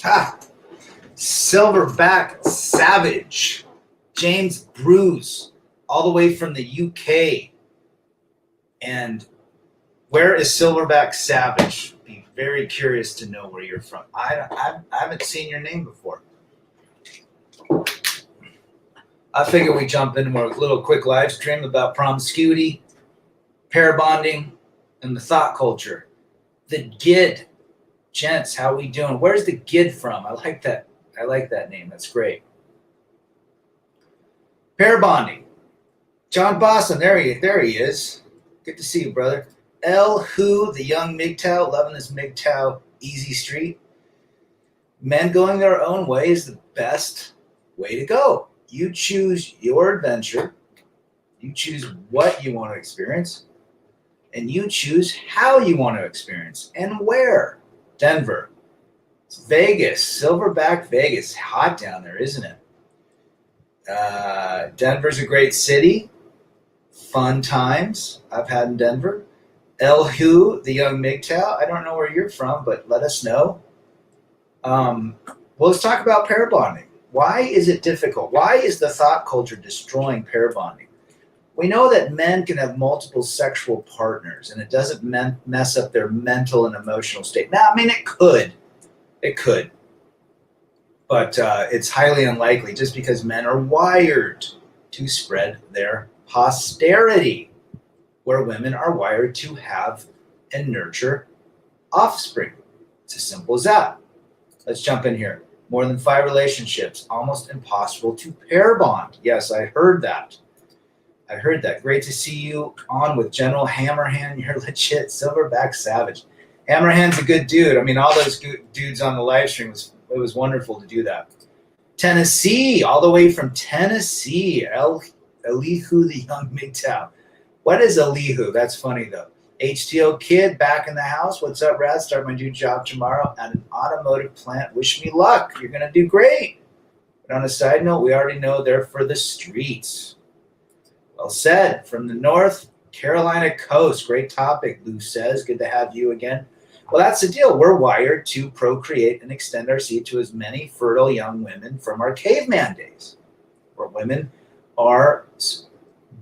Ah, Silverback Savage, James Bruce, all the way from the UK. And where is Silverback Savage? Be very curious to know where you're from. I haven't seen your name before. I figure we jump into a little quick live stream about promiscuity, pair bonding, and the thought culture. The GID, gents, how we doing? Where's the GID from? I like that. I like that name. That's great. Pair bonding. John Boston, there he is. Good to see you, brother. L. Who, the young MGTOW, loving this MGTOW easy street. Men going their own way is the best way to go. You choose your adventure. You choose what you want to experience. And you choose how you want to experience and where. Denver. It's Vegas. Silverback Vegas. Hot down there, isn't it? Denver's a great city. Fun times I've had in Denver. El Who, the young MGTOW. I don't know where you're from, but let us know. Well, let's talk about pair bonding. Why is it difficult? Why is the thought culture destroying pair bonding? We know that men can have multiple sexual partners, and it doesn't mess up their mental and emotional state. Now, I mean, it could. It could. But it's highly unlikely just because men are wired to spread their posterity, where women are wired to have and nurture offspring. It's as simple as that. Let's jump in here. More than 5 relationships, almost impossible to pair bond. Yes, I heard that. Great to see you on with General Hammerhand. You're legit. Silverback Savage. Hammerhand's a good dude. I mean, all those dudes on the live stream, it was wonderful to do that. Tennessee, all the way from Tennessee. Elihu, the young MGTOW. What is Elihu? That's funny, though. HTO Kid, back in the house. What's up, Rad? Start my new job tomorrow at an automotive plant. Wish me luck. You're going to do great. But on a side note, we already know they're for the streets. Well said. From the North Carolina coast. Great topic, Lou says. Good to have you again. Well, that's the deal. We're wired to procreate and extend our seed to as many fertile young women from our caveman days, where women are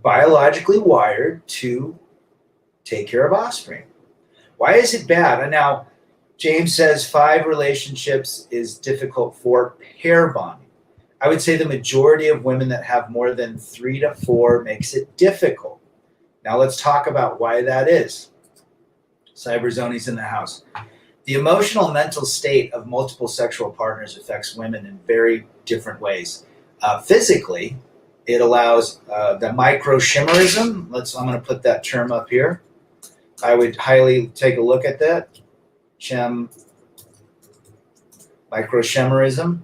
biologically wired to take care of offspring. Why is it bad? And now, James says 5 relationships is difficult for pair bonding. I would say the majority of women that have more than 3 to 4 makes it difficult. Now let's talk about why that is. Cyberzoni's in the house. The emotional and mental state of multiple sexual partners affects women in very different ways. Physically, it allows the microchimerism. I'm going to put that term up here. I would highly take a look at that. Microchimerism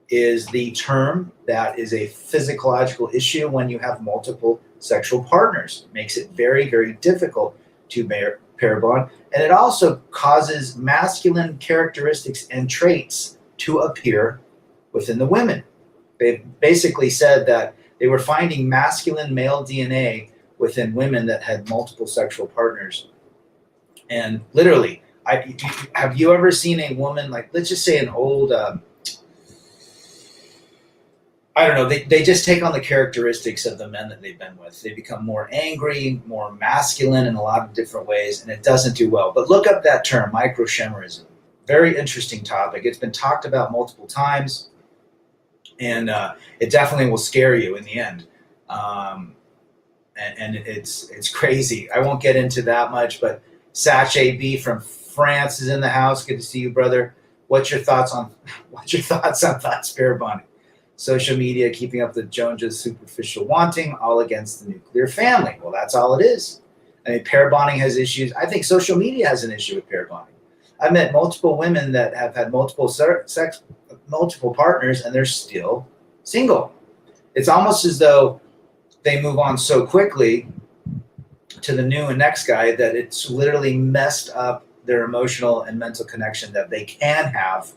is the term that is a physiological issue when you have multiple sexual partners. It makes it very, very difficult to pair bond. And it also causes masculine characteristics and traits to appear within the women. They basically said that they were finding masculine male DNA within women that had multiple sexual partners. And literally, have you ever seen a woman, like, let's just say an old, I don't know, they just take on the characteristics of the men that they've been with. They become more angry, more masculine in a lot of different ways, and it doesn't do well. But look up that term, microchimerism. Very interesting topic. It's been talked about multiple times, and it definitely will scare you in the end. And it's crazy. I won't get into that much, but Satch AB from France is in the house. Good to see you, brother. What's your thoughts on thoughts pair bonding? Social media, keeping up the Joneses, superficial wanting, all against the nuclear family. Well, that's all it is. I mean, pair bonding has issues. I think social media has an issue with pair bonding. I've met multiple women that have had multiple partners, and they're still single. It's almost as though they move on so quickly to the new and next guy that it's literally messed up their emotional and mental connection that they can have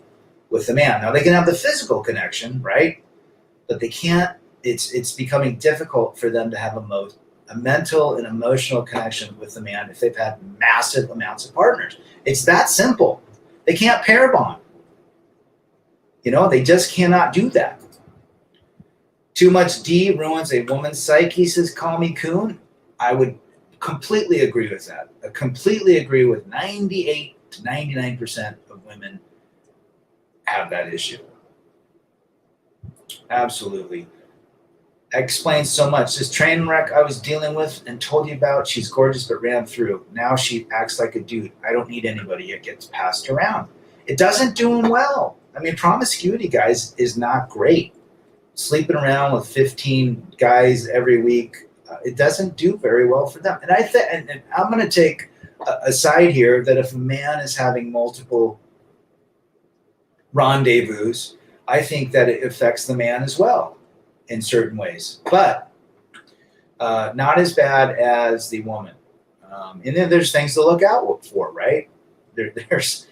with the man. Now, they can have the physical connection, right? But they can't, it's becoming difficult for them to have a mental and emotional connection with the man if they've had massive amounts of partners. It's that simple. They can't pair bond. They just cannot do that. Too much D ruins a woman's psyche, says Call Me Coon. I would completely agree with that. I completely agree with 98 to 99% of women have that issue. Absolutely. Explains so much. This train wreck I was dealing with and told you about, she's gorgeous but ran through. Now she acts like a dude. I don't need anybody. It gets passed around. It doesn't do them well. I mean, promiscuity, guys, is not great. Sleeping around with 15 guys every week, it doesn't do very well for them. And and I'm going to take a side here that if a man is having multiple rendezvous, I think that it affects the man as well in certain ways, but not as bad as the woman. And then there's things to look out for, right? There's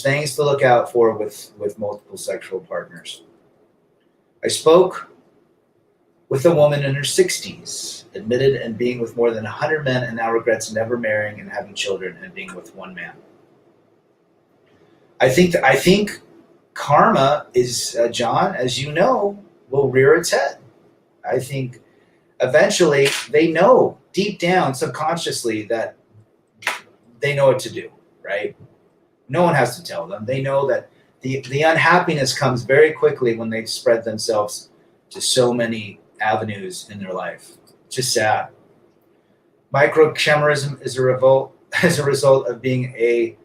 things to look out for with multiple sexual partners. I spoke with a woman in her 60s, admitted and being with more than 100 men, and now regrets never marrying and having children and being with one man. I think karma is, John, as you know, will rear its head. I think eventually they know deep down, subconsciously, that they know what to do, right? No one has to tell them. They know that the unhappiness comes very quickly when they spread themselves to so many avenues in their life. It's just sad. Microchimerism is a result of being a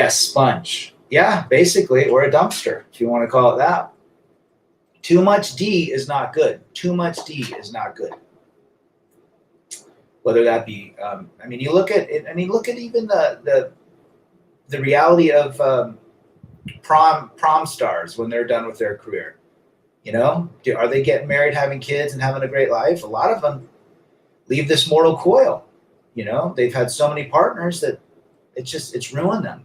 sponge. Yeah, basically, or a dumpster, if you want to call it that. Too much D is not good. Too much D is not good. Whether that be, you look at it. Look at even the reality of prom stars when they're done with their career. Are they getting married, having kids, and having a great life? A lot of them leave this mortal coil. They've had so many partners that it's ruined them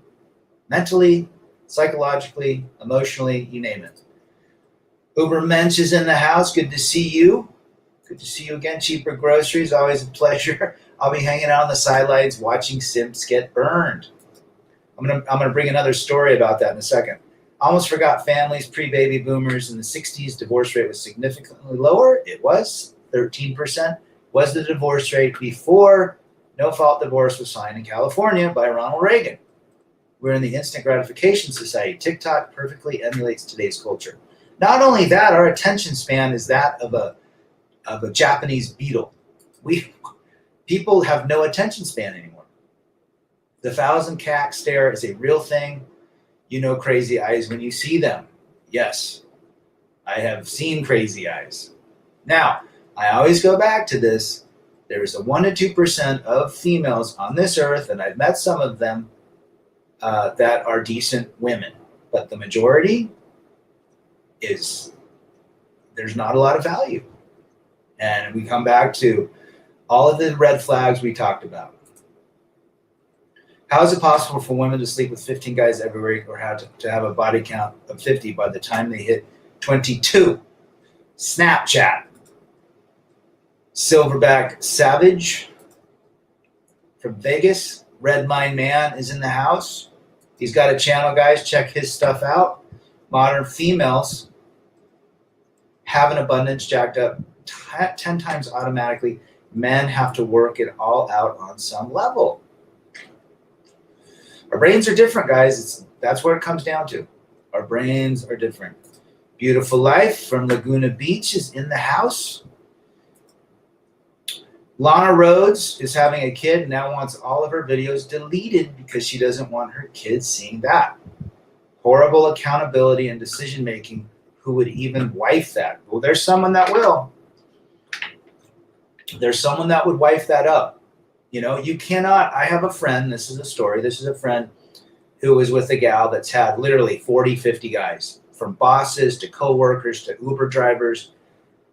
mentally, psychologically, emotionally, you name it. Uber Mensch is in the house. Good to see you. Good to see you again. Cheaper groceries, always a pleasure. I'll be hanging out on the sidelines watching simps get burned. I'm gonna bring another story about that in a second. Almost forgot families pre-baby boomers in the 60s. Divorce rate was significantly lower. It was 13%. Was the divorce rate before no-fault divorce was signed in California by Ronald Reagan. We're in the instant gratification society. TikTok perfectly emulates today's culture. Not only that, our attention span is that of a Japanese beetle. People have no attention span anymore. The 1,000 cat stare is a real thing. Crazy eyes when you see them. Yes, I have seen crazy eyes. Now, I always go back to this. There's a 1% to 2% of females on this earth, and I've met some of them that are decent women. But the majority there's not a lot of value. And we come back to all of the red flags we talked about. How is it possible for women to sleep with 15 guys every week or to have a body count of 50 by the time they hit 22? Snapchat. Silverback Savage from Vegas. Red Mine Man is in the house. He's got a channel, guys. Check his stuff out. Modern females have an abundance jacked up 10 times automatically. Men have to work it all out on some level. Our brains are different, guys. That's what it comes down to. Our brains are different. Beautiful Life from Laguna Beach is in the house. Lana Rhodes is having a kid and now wants all of her videos deleted because she doesn't want her kids seeing that. Horrible accountability and decision-making. Who would even wife that? Well, there's someone that will. There's someone that would wife that up. You cannot. I have a friend. This is a story. This is a friend who was with a gal that's had literally 40, 50 guys, from bosses to coworkers to Uber drivers.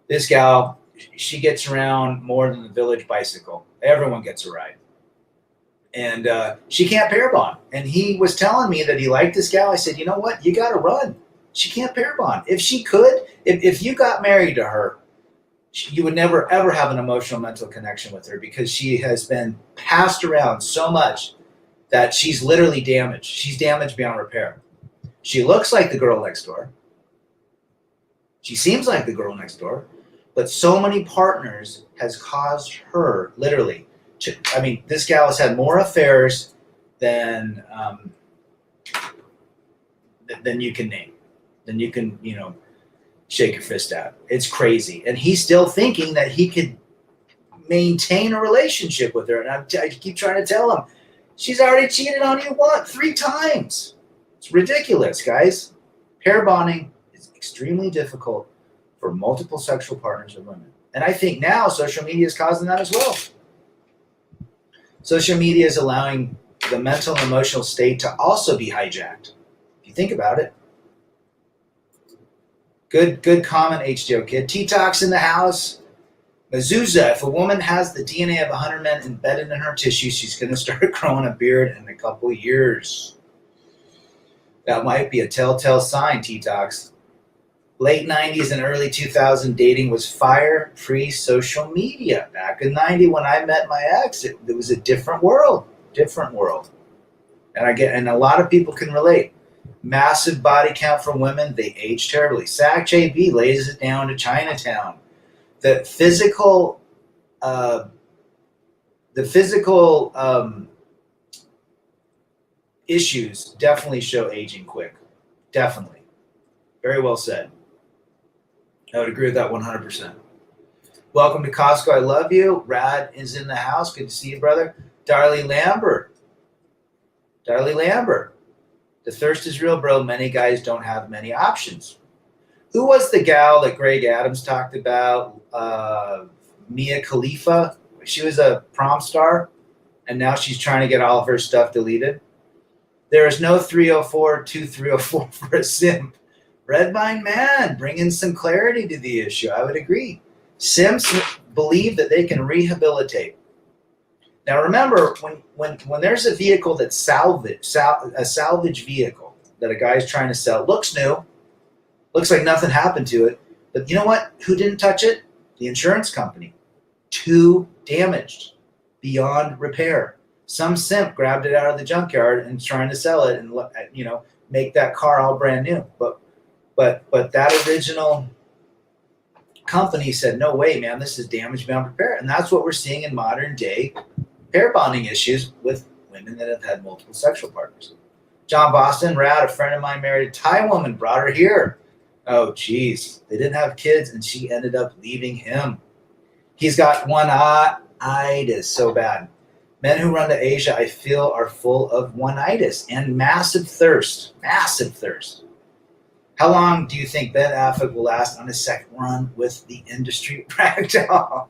This gal, she gets around more than the village bicycle. Everyone gets a ride. And she can't pair bond. And he was telling me that he liked this gal. I said, you know what? You got to run. She can't pair bond. If she could, if you got married to her, you would never, ever have an emotional, mental connection with her because she has been passed around so much that she's literally damaged. She's damaged beyond repair. She looks like the girl next door. She seems like the girl next door. But so many partners has caused her, literally, this gal has had more affairs than you can name, than you can, shake your fist at. It's crazy. And he's still thinking that he could maintain a relationship with her. And I keep trying to tell him, she's already cheated on you, 3 times. It's ridiculous, guys. Pair bonding is extremely difficult for multiple sexual partners of women. And I think now social media is causing that as well. Social media is allowing the mental and emotional state to also be hijacked. If you think about it. Good comment, HDO Kid. T-Tox in the house. Mezuzah, if a woman has the DNA of 100 men embedded in her tissue, she's going to start growing a beard in a couple years. That might be a telltale sign, T-Tox. Late 90s and early 2000 dating was fire pre-social media. Back in 90 when I met my ex, it was a different world. And a lot of people can relate. Massive body count for women, they age terribly. Sac JB lays it down to Chinatown. The physical issues definitely show aging quick. Definitely. Very well said. I would agree with that 100%. Welcome to Costco. I love you. Rad is in the house. Good to see you, brother. Darley Lambert. The thirst is real, bro. Many guys don't have many options. Who was the gal that Greg Adams talked about? Mia Khalifa. She was a prom star, and now she's trying to get all of her stuff deleted. There is no 304 for a simp. Redvine Man, bringing some clarity to the issue. I would agree. Simps believe that they can rehabilitate. Now remember, when there's a vehicle that's a salvage vehicle that a guy's trying to sell, looks new, looks like nothing happened to it, but you know what? Who didn't touch it? The insurance company. Too damaged, beyond repair. Some simp grabbed it out of the junkyard and is trying to sell it and make that car all brand new. But that original company said, no way, man, this is damaged beyond repair. And that's what we're seeing in modern day pair bonding issues with women that have had multiple sexual partners. John Boston, Rad, a friend of mine married a Thai woman, brought her here. Oh, geez. They didn't have kids, and she ended up leaving him. He's got one-itis so bad. Men who run to Asia, I feel, are full of one-itis and massive thirst. Massive thirst. How long do you think Ben Affleck will last on his second run with the industry ragdoll?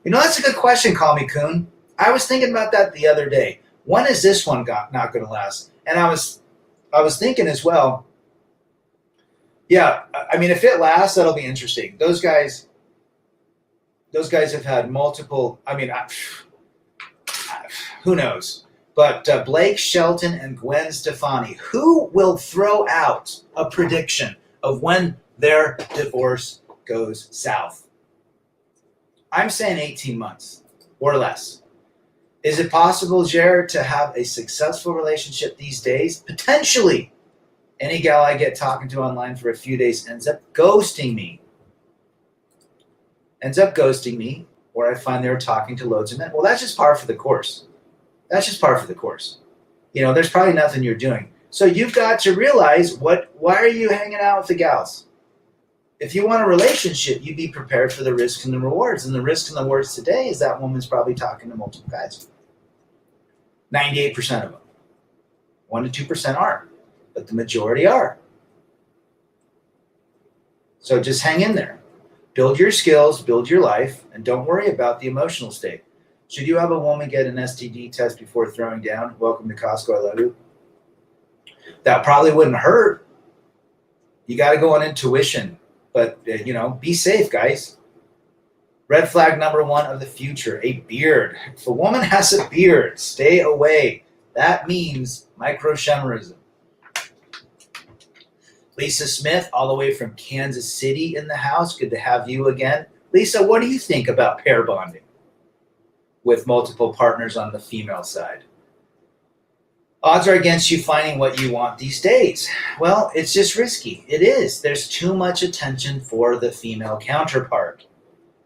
That's a good question, Call Me Coon. I was thinking about that the other day. When is this one not going to last? And I was thinking as well, yeah, if it lasts, that'll be interesting. Those guys have had multiple, who knows? But Blake Shelton and Gwen Stefani, who will throw out a prediction of when their divorce goes south? I'm saying 18 months or less. Is it possible, Jared, to have a successful relationship these days? Potentially. Any gal I get talking to online for a few days ends up ghosting me. Or I find they're talking to loads of men. Well, that's just par for the course. There's probably nothing you're doing. So you've got to realize why are you hanging out with the gals? If you want a relationship, you be prepared for the risks and the rewards. And the risks and the rewards today is that woman's probably talking to multiple guys. 98% of them. 1% to 2% aren't. But the majority are. So just hang in there. Build your skills, build your life, and don't worry about the emotional state. Should you have a woman get an STD test before throwing down? Welcome to Costco, I love you. That probably wouldn't hurt. You got to go on intuition. But, be safe, guys. Red flag number 1 of the future, a beard. If a woman has a beard, stay away. That means microchemerism. Lisa Smith, all the way from Kansas City in the house. Good to have you again. Lisa, what do you think about pair bonding with multiple partners on the female side? Odds are against you finding what you want these days. Well, it's just risky. It is. There's too much attention for the female counterpart.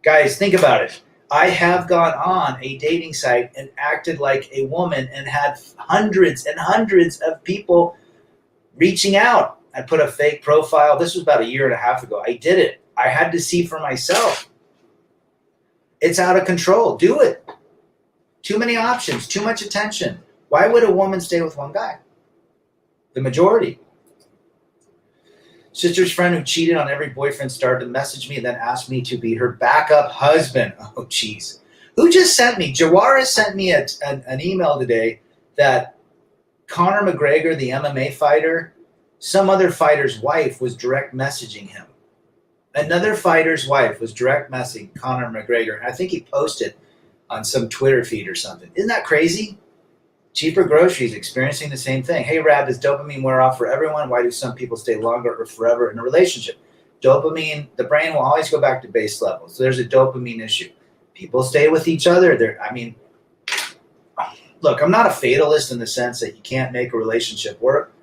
Guys, think about it. I have gone on a dating site and acted like a woman and had hundreds and hundreds of people reaching out. I put a fake profile. This was about a year and a half ago. I did it. I had to see for myself. It's out of control. Do it. Too many options, too much attention. Why would a woman stay with one guy? The majority. Sister's friend who cheated on every boyfriend started to message me and then asked me to be her backup husband. Oh, jeez. Who just sent me? Jawara sent me an email today that Conor McGregor, the MMA fighter, some other fighter's wife was direct messaging him. Another fighter's wife was direct messaging Conor McGregor. I think he posted on some Twitter feed or something. Isn't that crazy? Cheaper groceries, experiencing the same thing. Hey, Rad, does dopamine wear off for everyone? Why do some people stay longer or forever in a relationship? Dopamine, the brain will always go back to base level. So there's a dopamine issue. People stay with each other. Look, I'm not a fatalist in the sense that you can't make a relationship work.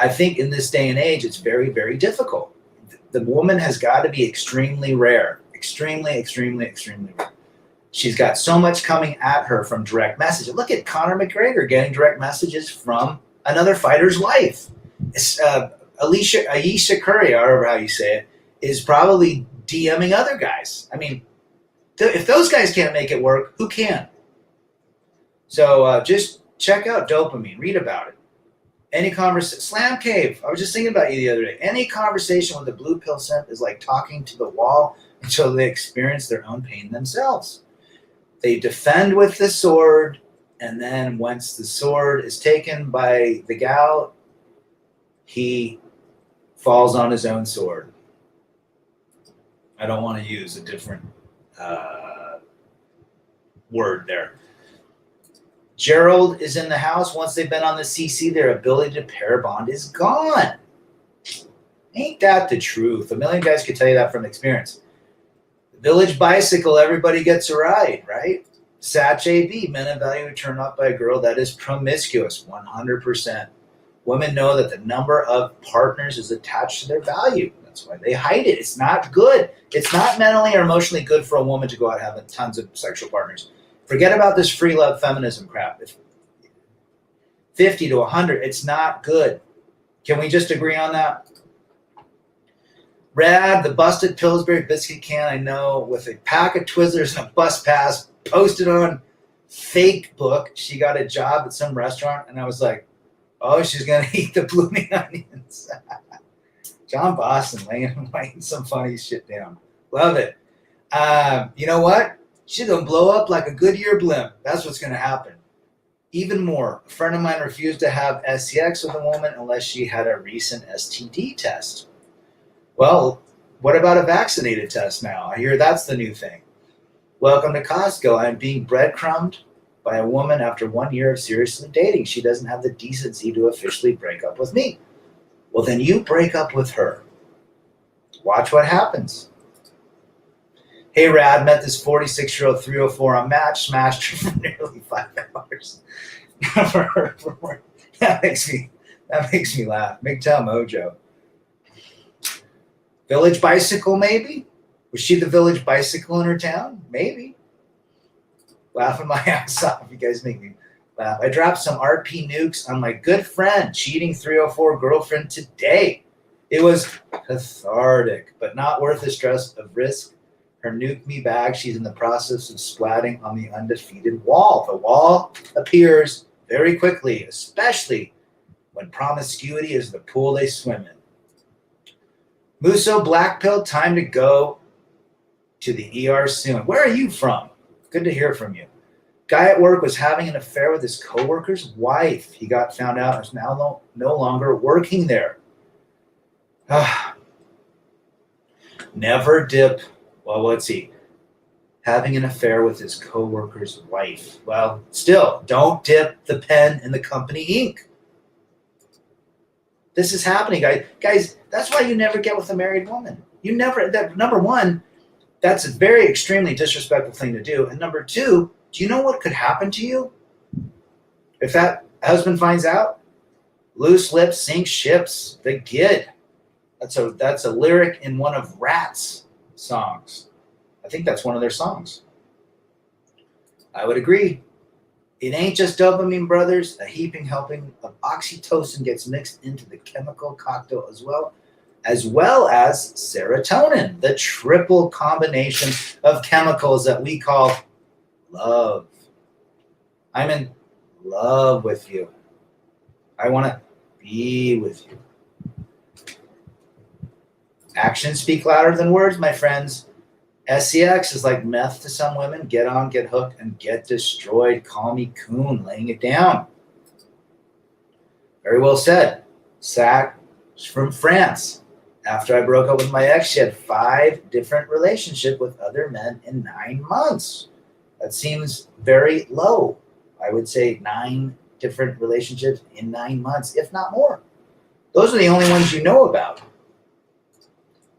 I think in this day and age, it's very, very difficult. The woman has got to be extremely rare. Extremely, extremely, extremely rare. She's got so much coming at her from direct messages. Look at Conor McGregor getting direct messages from another fighter's wife. Ayesha Curry, however how you say it, is probably DMing other guys. I mean, if those guys can't make it work, who can? So just check out dopamine. Read about it. Any conversation, Slam Cave. I was just thinking about you the other day. Any conversation with a blue pill simp is like talking to the wall until they experience their own pain themselves. They defend with the sword, and then once the sword is taken by the gal, he falls on his own sword. I don't want to use a different word there. Gerald is in the house. Once they've been on the CC, their ability to pair bond is gone. Ain't that the truth? A million guys can tell you that from experience. Village bicycle, everybody gets a ride, right? Satch AB, men evaluate turned off by a girl that is promiscuous, 100%. Women know that the number of partners is attached to their value. That's why they hide it. It's not good. It's not mentally or emotionally good for a woman to go out having tons of sexual partners. Forget about this free love feminism crap. If 50 to 100, it's not good. Can we just agree on that? Rad, the busted Pillsbury biscuit can, I know, with a pack of Twizzlers and a bus pass, posted on fake book. She got a job at some restaurant, and I was like, oh, she's going to eat the blooming onions. John Boston laying some funny shit down. Love it. You know what? She's going to blow up like a Goodyear blimp. That's what's going to happen. Even more, a friend of mine refused to have SCX with a woman unless she had a recent STD test. Well, what about a vaccinated test now? I hear that's the new thing. Welcome to Costco. I'm being breadcrumbed by a woman after 1 year of seriously dating. She doesn't have the decency to officially break up with me. Well, then you break up with her. Watch what happens. Hey, Rad, met this 46-year-old 304 on Match, smashed her for nearly 5 hours. That makes me laugh. MGTOW Mojo. Village bicycle, maybe? Was she the village bicycle in her town? Maybe. Laughing my ass off. You guys make me laugh. I dropped some RP nukes on my good friend, cheating 304 girlfriend today. It was cathartic, but not worth the stress of risk. Her nuke me bag, she's in the process of splatting on the undefeated wall. The wall appears very quickly, especially when promiscuity is the pool they swim in. Musso, black pill, time to go to the ER soon. Where are you from? Good to hear from you. Guy at work was having an affair with his coworker's wife. He got found out and is now no longer working there. Never dip. Well, let's see. Having an affair with his coworker's wife. Well, still, don't dip the pen in the company ink. This is happening, guys. Guys, that's why you never get with a married woman. You never, number one, that's a very extremely disrespectful thing to do. And number two, do you know what could happen to you? If that Husband finds out. Loose lips sink ships. The Gid. That's a lyric in one of Rat's songs. I think that's one of their songs. I would agree. It ain't just dopamine, brothers. A heaping helping of oxytocin gets mixed into the chemical cocktail as well as serotonin, the triple combination of chemicals that we call love. I'm in love with you. I want to be with you. Actions speak louder than words, my friends. SCX is like meth to some women. Get on, get hooked, and get destroyed. Call me coon, laying it down. Very well said. Sac from France. After I broke up with my ex, she had 5 different relationships with other men in 9 months. That seems very low. I would say 9 different relationships in 9 months, if not more. Those are the only ones you know about.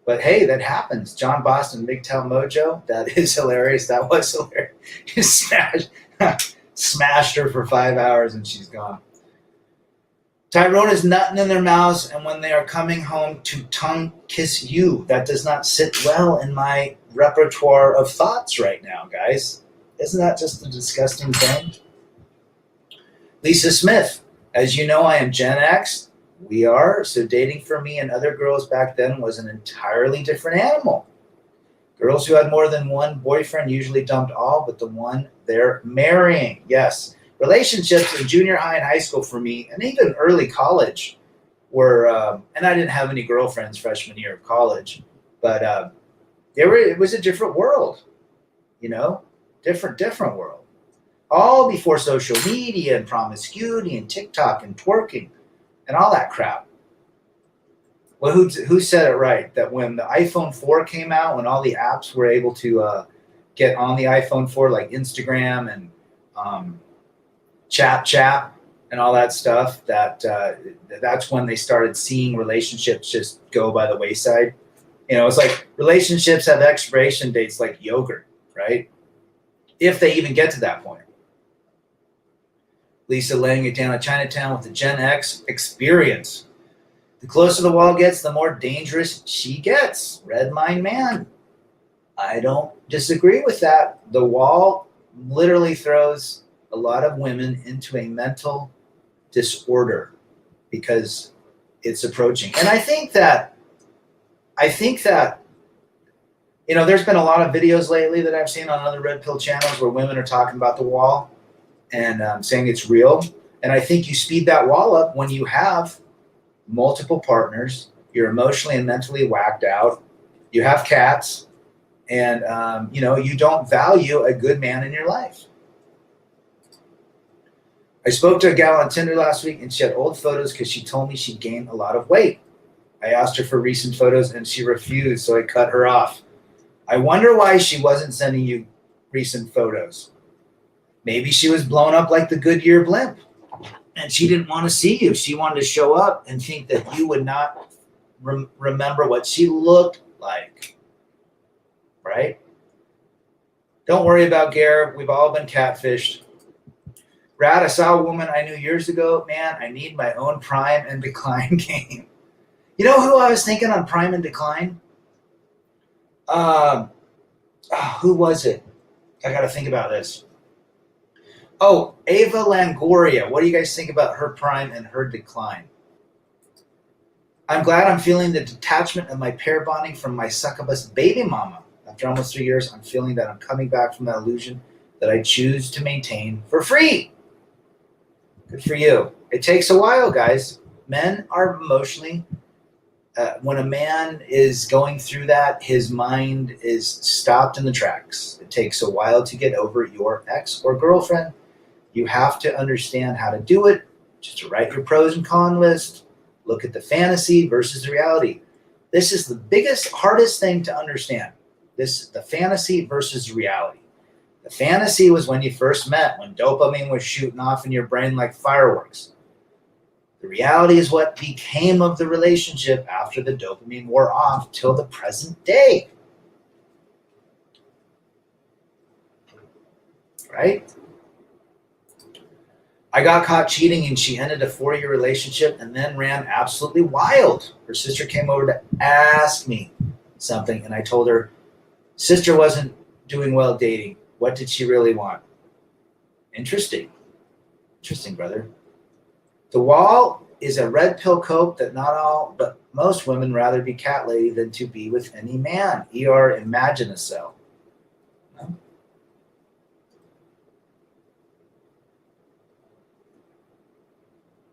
But hey, that happens. John Boston, MGTOW Mojo. That is hilarious. That was hilarious. He smashed her for 5 hours and she's gone. Tyrone is nutting in their mouths, and when they are coming home to tongue kiss you. That does not sit well in my repertoire of thoughts right now, guys. Isn't that just a disgusting thing? Lisa Smith, as you know, I am Gen X. We are, so dating for me and other girls back then was an entirely different animal. Girls who had more than one boyfriend usually dumped all but the one they're marrying. Yes. Relationships in junior high and high school for me, and even early college, were, and I didn't have any girlfriends freshman year of college, but it was a different world, different world. All before social media and promiscuity and TikTok and twerking and all that crap. Well, who said it right? That when the iPhone 4 came out, when all the apps were able to get on the iPhone 4, like Instagram and Chat and all that stuff, that's when they started seeing relationships just go by the wayside. It's like relationships have expiration dates like yogurt, right? If they even get to that point. Lisa laying it down at Chinatown with the Gen X experience. The closer the wall gets, the more dangerous she gets. Red Mind Man. I don't disagree with that. The wall literally throws a lot of women into a mental disorder because it's approaching. And I think that there's been a lot of videos lately that I've seen on other red pill channels where women are talking about the wall and saying it's real. And I think you speed that wall up when you have multiple partners, you're emotionally and mentally whacked out, you have cats, and you don't value a good man in your life. I spoke to a gal on Tinder last week, and she had old photos because she told me she gained a lot of weight. I asked her for recent photos, and she refused, so I cut her off. I wonder why she wasn't sending you recent photos. Maybe she was blown up like the Goodyear blimp, and she didn't want to see you. She wanted to show up and think that you would not remember what she looked like, right? Don't worry about Gare. We've all been catfished. Brad, I saw a woman I knew years ago. Man, I need my own prime and decline game. You know who I was thinking on prime and decline? Who was it? I got to think about this. Oh, Ava Longoria. What do you guys think about her prime and her decline? I'm glad I'm feeling the detachment of my pair bonding from my succubus baby mama. After almost 3 years, I'm feeling that I'm coming back from that illusion that I choose to maintain for free. Good for you. It takes a while, guys. Men are emotionally, when a man is going through that, his mind is stopped in the tracks. It takes a while to get over your ex or girlfriend. You have to understand how to do it. Just to write your pros and cons list. Look at the fantasy versus the reality. This is the biggest, hardest thing to understand. The fantasy versus reality. The fantasy was when you first met, when dopamine was shooting off in your brain like fireworks. The reality is what became of the relationship after the dopamine wore off till the present day. Right? I got caught cheating and she ended a 4-year relationship and then ran absolutely wild. Her sister came over to ask me something and I told her, sister wasn't doing well dating. What did she really want? Interesting. Interesting, brother. The wall is a red pill cope that not all, but most women rather be cat lady than to be with any man. ER imagine a cell. No?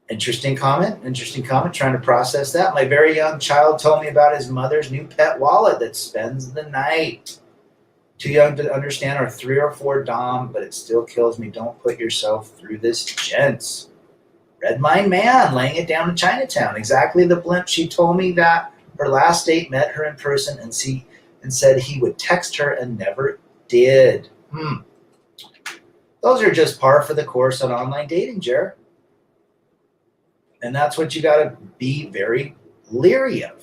Interesting comment. Interesting comment. Trying to process that. My very young child told me about his mother's new pet wallet that spends the night. Too young to understand our 304 Dom, but it still kills me. Don't put yourself through this, gents. Red Mind Man laying it down in Chinatown. Exactly the blimp. She told me that her last date met her in person and said he would text her and never did. Those are just par for the course on online dating, Jared. And that's what you got to be very leery of.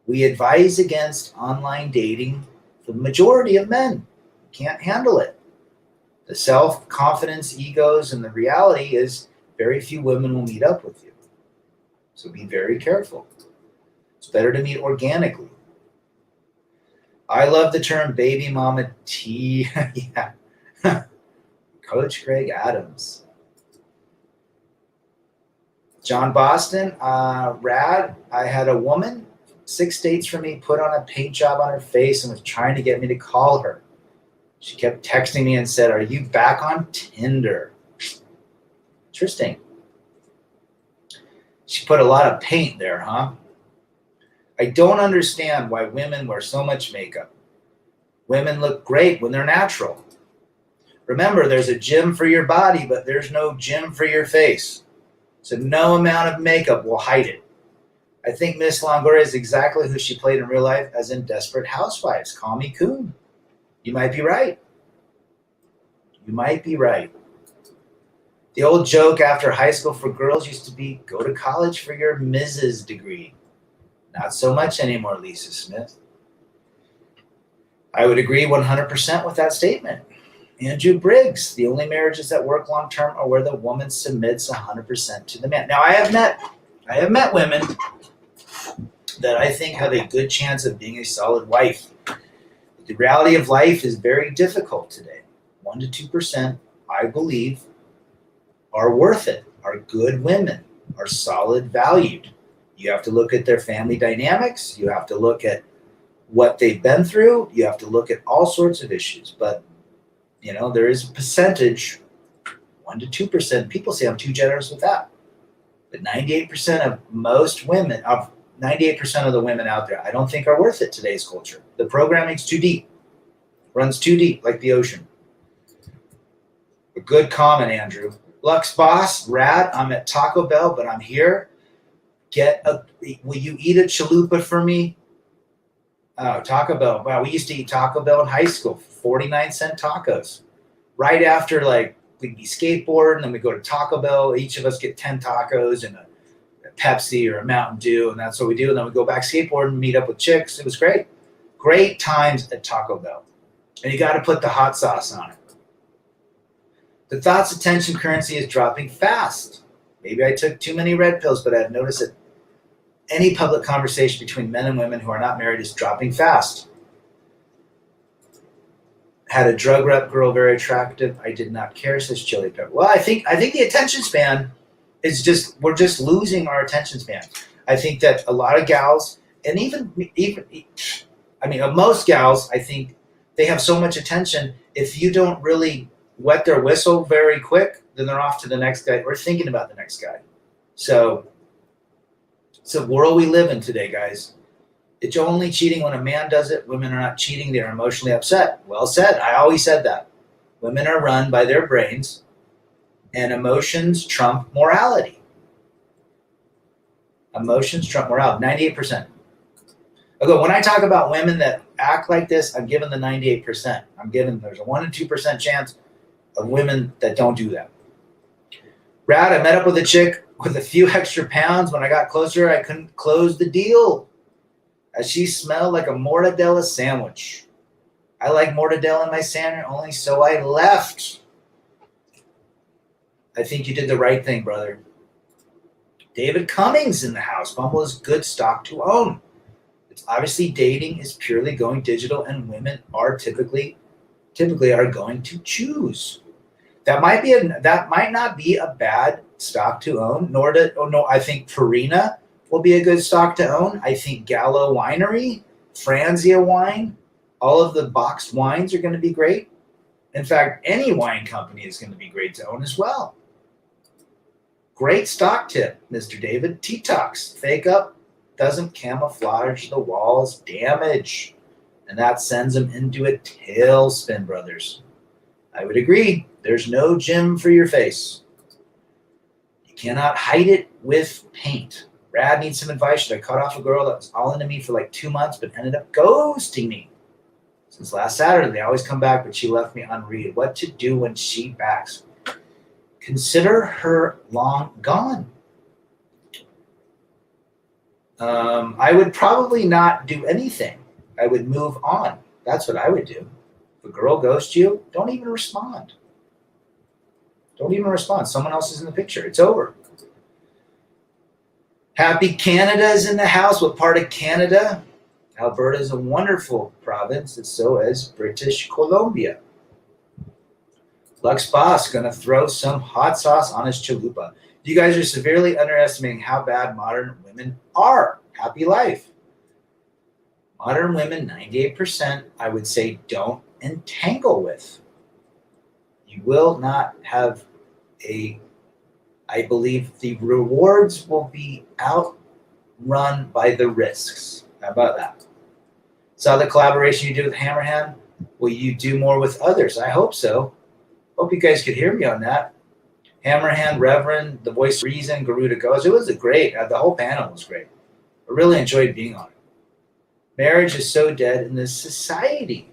We advise against online dating. The majority of men can't handle it. The self-confidence, egos, and the reality is very few women will meet up with you. So be very careful. It's better to meet organically. I love the term baby mama T. Yeah. Coach Greg Adams. John Boston, rad. I had a woman 6 dates from me put on a paint job on her face and was trying to get me to call her. She kept texting me and said, are you back on Tinder? Interesting. She put a lot of paint there, huh? I don't understand why women wear so much makeup. Women look great when they're natural. Remember, there's a gym for your body, but there's no gym for your face. So no amount of makeup will hide it. I think Miss Longoria is exactly who she played in real life, as in Desperate Housewives. Call me coon. You might be right. You might be right. The old joke after high school for girls used to be, go to college for your Mrs. degree. Not so much anymore, Lisa Smith. I would agree 100% with that statement. Andrew Briggs, the only marriages that work long term are where the woman submits 100% to the man. Now, I have met women that I think have a good chance of being a solid wife. The reality of life is very difficult today. 1 to 2%, I believe, are worth it, are good women, are solid, valued. You have to look at their family dynamics. You have to look at what they've been through. You have to look at all sorts of issues. But, there is a percentage, 1 to 2%. People say I'm too generous with that. But 98% of most women, 98% of the women out there, I don't think are worth it today's culture. The programming's too deep, runs too deep like the ocean. A good comment, Andrew. Lux Boss, rad. I'm at Taco Bell, but I'm here. Will you eat a chalupa for me? Oh, Taco Bell. Wow, we used to eat Taco Bell in high school, 49-cent tacos. Right after, we'd be skateboarding, and then we'd go to Taco Bell. Each of us get 10 tacos and a Pepsi or a Mountain Dew, and that's what we do. And then we go back skateboarding and meet up with chicks. It was great. Great times at Taco Bell. And you got to put the hot sauce on it. The THOT's attention currency is dropping fast. Maybe I took too many red pills, but I've noticed that any public conversation between men and women who are not married is dropping fast. Had a drug rep girl very attractive. I did not care, says Chili Pepper. Well, I think the attention span is we're just losing our attention span. I think that a lot of gals, and most gals, I think they have so much attention. If you don't really wet their whistle very quick, then they're off to the next guy or thinking about the next guy. So it's the world we live in today, guys. It's only cheating when a man does it. Women are not cheating. They're emotionally upset. Well said. I always said that. Women are run by their brains, and emotions trump morality. Emotions trump morality. 98%. Okay, when I talk about women that act like this, I'm giving the 98%. There's a 1 to 2% chance of women that don't do that. Brad, I met up with a chick with a few extra pounds. When I got closer, I couldn't close the deal, as she smelled like a mortadella sandwich. I like mortadella in my sandwich only, so I left. I think you did the right thing, brother. David Cummings in the house. Bumble is good stock to own. It's obviously dating is purely going digital, and women are typically are going to choose. That might not be a bad stock to own. No, I think Purina will be a good stock to own. I think Gallo Winery, Franzia Wine, all of the boxed wines are going to be great. In fact, any wine company is going to be great to own as well. Great stock tip, Mr. David. THOT, fake up, doesn't camouflage the wall's damage. And that sends them into a tailspin, brothers. I would agree. There's no gym for your face. You cannot hide it with paint. Brad needs some advice. Should I cut off a girl that was all into me for like 2 months but ended up ghosting me? Since last Saturday, they always come back, but she left me unread. What to do when she backs? Consider her long gone. I would probably not do anything. I would move on. That's what I would do. If a girl ghosts you, don't even respond. Don't even respond. Someone else is in the picture. It's over. Happy Canada is in the house. What part of Canada? Alberta is a wonderful province, and so is British Columbia. Lux Boss going to throw some hot sauce on his chalupa. You guys are severely underestimating how bad modern women are. Happy life. Modern women, 98%, I would say, don't entangle with. You will not have I believe the rewards will be outrun by the risks. How about that? Saw the collaboration you did with Hammerhand. Will you do more with others? I hope so. Hope you guys could hear me on that. Hammerhand, Reverend, the Voice of Reason, Garuda Goes. It was the whole panel was great. I really enjoyed being on it. Marriage is so dead in this society.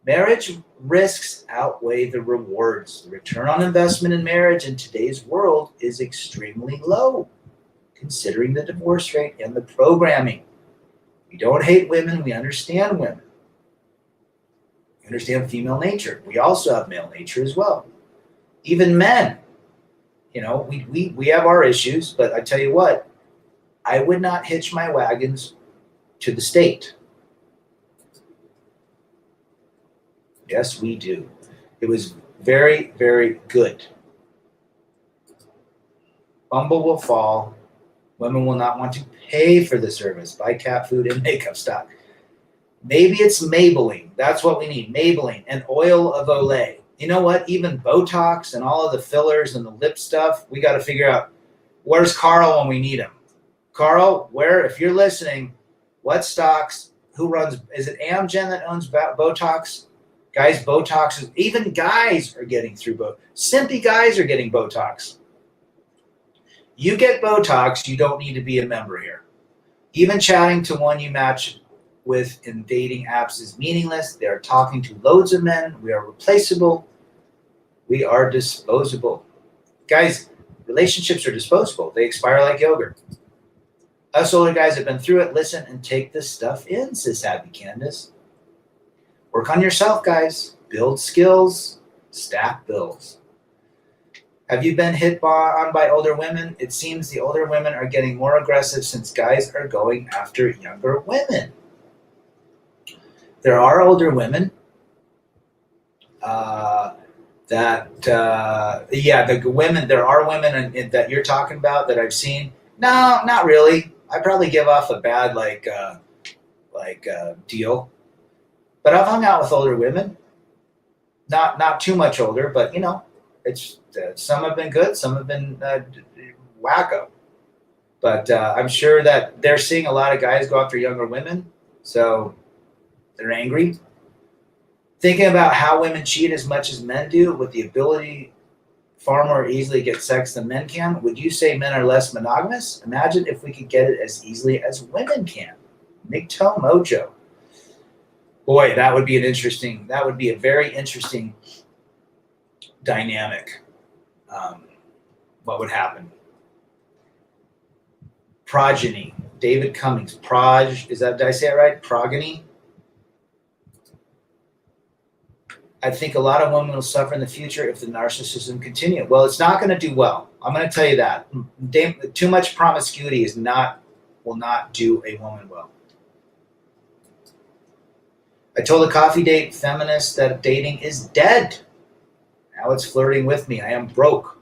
Marriage risks outweigh the rewards. The return on investment in marriage in today's world is extremely low, considering the divorce rate and the programming. We don't hate women. We understand women. We understand female nature. We also have male nature as well. Even men, we have our issues, but I tell you what, I would not hitch my wagons to the state. Yes, we do. It was very, very good. Bumble will fall. Women will not want to pay for the service. Buy cat food and makeup stock. Maybe it's Maybelline. That's what we need. Maybelline and oil of Olay. You know what? Even Botox and all of the fillers and the lip stuff, we got to figure out where's Carl when we need him. Carl, if you're listening, what stocks, who runs, is it Amgen that owns Botox? Guys, Botox, even guys are getting through Botox. Simpy guys are getting Botox. You get Botox, you don't need to be a member here. Even chatting to one you match with in dating apps is meaningless. They are talking to loads of men. We are replaceable. We are disposable. Guys, relationships are disposable. They expire like yogurt. Us older guys have been through it. Listen and take this stuff in, says Happy Candace. Work on yourself, guys. Build skills. Stack bills. Have you been hit on by older women? It seems the older women are getting more aggressive since guys are going after younger women. There are older women there are women that you're talking about that I've seen. No, not really. I probably give off a bad deal. But I've hung out with older women. Not too much older, but it's some have been good, some have been wacko. But I'm sure that they're seeing a lot of guys go after younger women, so they're angry. Thinking about how women cheat as much as men do, with the ability far more easily get sex than men can, would you say men are less monogamous? Imagine if we could get it as easily as women can. Nikto Mojo. Boy, that would be a very interesting dynamic. What would happen? Progeny. David Cummings. Did I say it right? Progeny? I think a lot of women will suffer in the future if the narcissism continue. Well, it's not going to do well. I'm going to tell you that. Too much promiscuity will not do a woman well. I told a coffee date feminist that dating is dead. Now it's flirting with me. I am broke.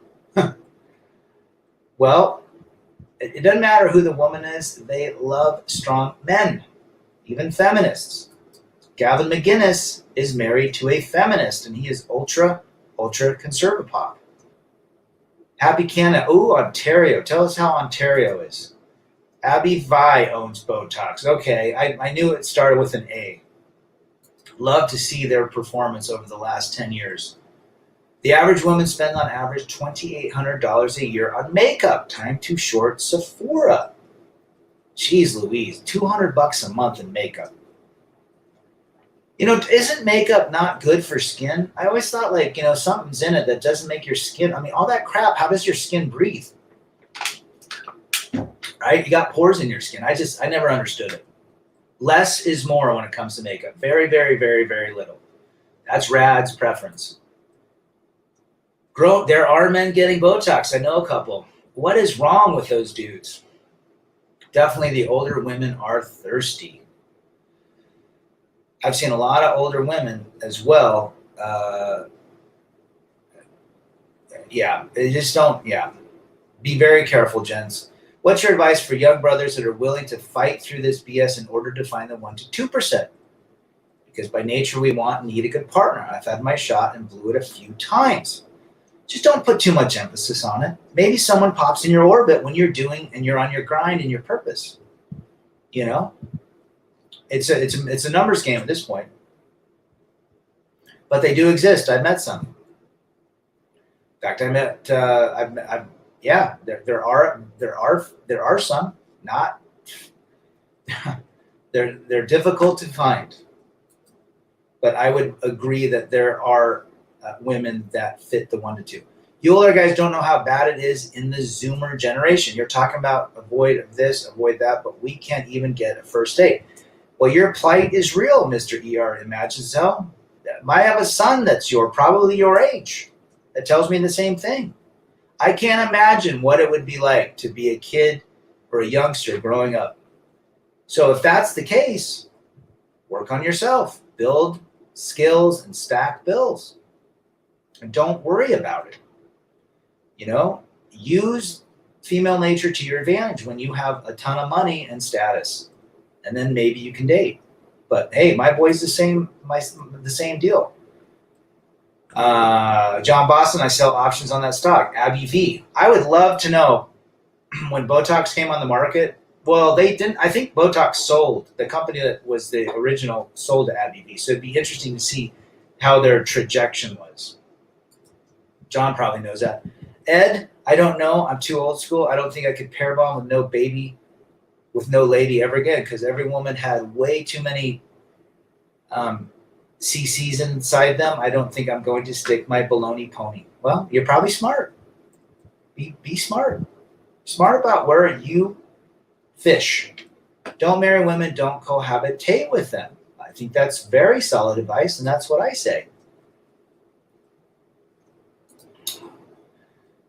Well, it doesn't matter who the woman is. They love strong men, even feminists. Gavin McGinnis is married to a feminist, and he is ultra conservative. Happy Canada. Ooh, Ontario. Tell us how Ontario is. Abby Vi owns Botox. Okay, I knew it started with an A. Love to see their performance over the last 10 years. The average woman spends on average $2,800 a year on makeup. Time to short Sephora. Jeez Louise, $200 a month in makeup. Isn't makeup not good for skin? I always thought something's in it that doesn't make your skin. I mean, all that crap, how does your skin breathe? Right? You got pores in your skin. I never understood it. Less is more when it comes to makeup. Very, very, very, very little. That's Rad's preference. There are men getting Botox. I know a couple. What is wrong with those dudes? Definitely the older women are thirsty. I've seen a lot of older women as well. They just don't, Be very careful, gents. What's your advice for young brothers that are willing to fight through this BS in order to find the 1 to 2%? Because by nature we want and need a good partner. I've had my shot and blew it a few times. Just don't put too much emphasis on it. Maybe someone pops in your orbit when you're doing and you're on your grind and your purpose. It's a numbers game at this point. But they do exist. I've met some. In fact, there are some. Not they're difficult to find. But I would agree that there are women that fit the 1 to 2. You older guys don't know how bad it is in the Zoomer generation. You're talking about avoid this, avoid that, but we can't even get a first date. Well, your plight is real, Mr. ER Imagine so. I have a son that's probably your age that tells me the same thing. I can't imagine what it would be like to be a kid or a youngster growing up. So if that's the case, work on yourself, build skills and stack bills. And don't worry about it. Use female nature to your advantage when you have a ton of money and status. And then maybe you can date. But hey, my boy's the same deal. John Boston, I sell options on that stock. Abby V. I would love to know when Botox came on the market. Well, they didn't. I think Botox sold. The company that was the original sold to Abby V. So it'd be interesting to see how their trajectory was. John probably knows that. Ed, I don't know. I'm too old school. I don't think I could pair bond with no lady ever again, because every woman had way too many CCs inside them. I don't think I'm going to stick my baloney pony. Well, you're probably smart. Be smart. Smart about where you fish. Don't marry women. Don't cohabitate with them. I think that's very solid advice, and that's what I say.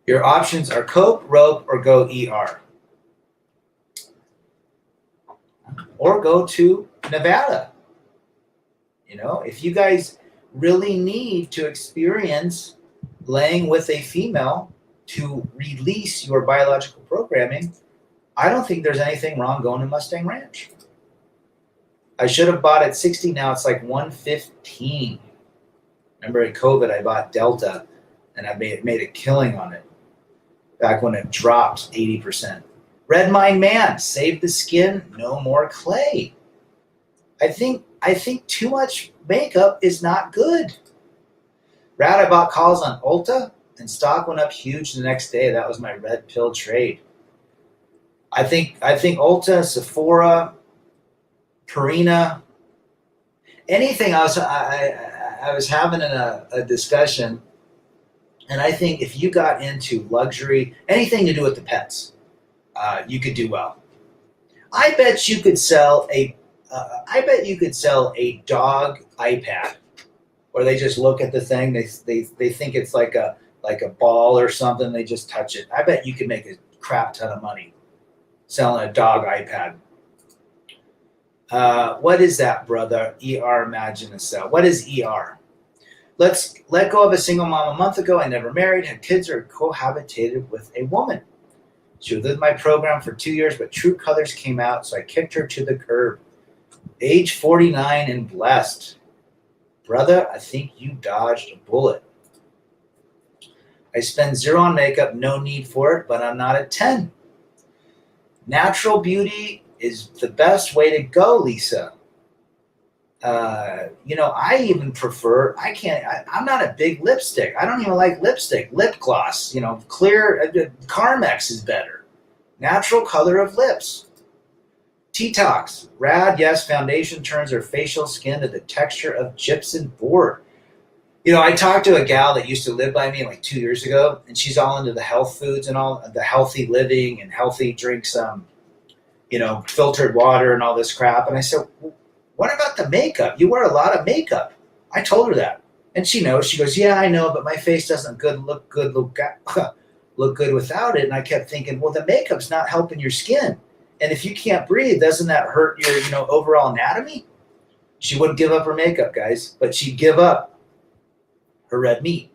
Your options are cope, rope, or go ER. Or go to Nevada. If you guys really need to experience laying with a female to release your biological programming, I don't think there's anything wrong going to Mustang Ranch. I should have bought at 60. Now it's like 115. Remember in COVID, I bought Delta and I made a killing on it back when it dropped 80%. Red Mind Man, save the skin, no more clay. I think too much makeup is not good. Rad, I bought calls on Ulta and stock went up huge the next day. That was my red pill trade. I think Ulta, Sephora, Purina, anything else. I was having a discussion, and I think if you got into luxury, anything to do with the pets, you could do well. I bet you could sell a dog iPad. or they just look at the thing. They think it's like a ball or something. They just touch it. I bet you could make a crap ton of money selling a dog iPad. What is that, brother? ER Imagine a Cell. What is ER? Let's let go of a single mom a month ago. I never married, had kids, or cohabitated with a woman. She was with my program for 2 years, but true colors came out, so I kicked her to the curb. Age 49 and blessed. Brother, I think you dodged a bullet. I spend 0 on makeup, no need for it, but I'm not a 10. Natural beauty is the best way to go, Lisa. I even prefer, I'm not a big lipstick. I don't even like lipstick. Lip gloss, clear, Carmex is better. Natural color of lips. THOT, rad, yes, foundation turns her facial skin to the texture of gypsum board. I talked to a gal that used to live by me like 2 years ago, and she's all into the health foods and all the healthy living and healthy drinks, filtered water and all this crap. And I said, what about the makeup? You wear a lot of makeup. I told her that. And she knows. She goes, yeah, I know, but my face doesn't look good without it. And I kept thinking, well, the makeup's not helping your skin. And if you can't breathe, doesn't that hurt your, overall anatomy? She wouldn't give up her makeup, guys, but she'd give up her red meat.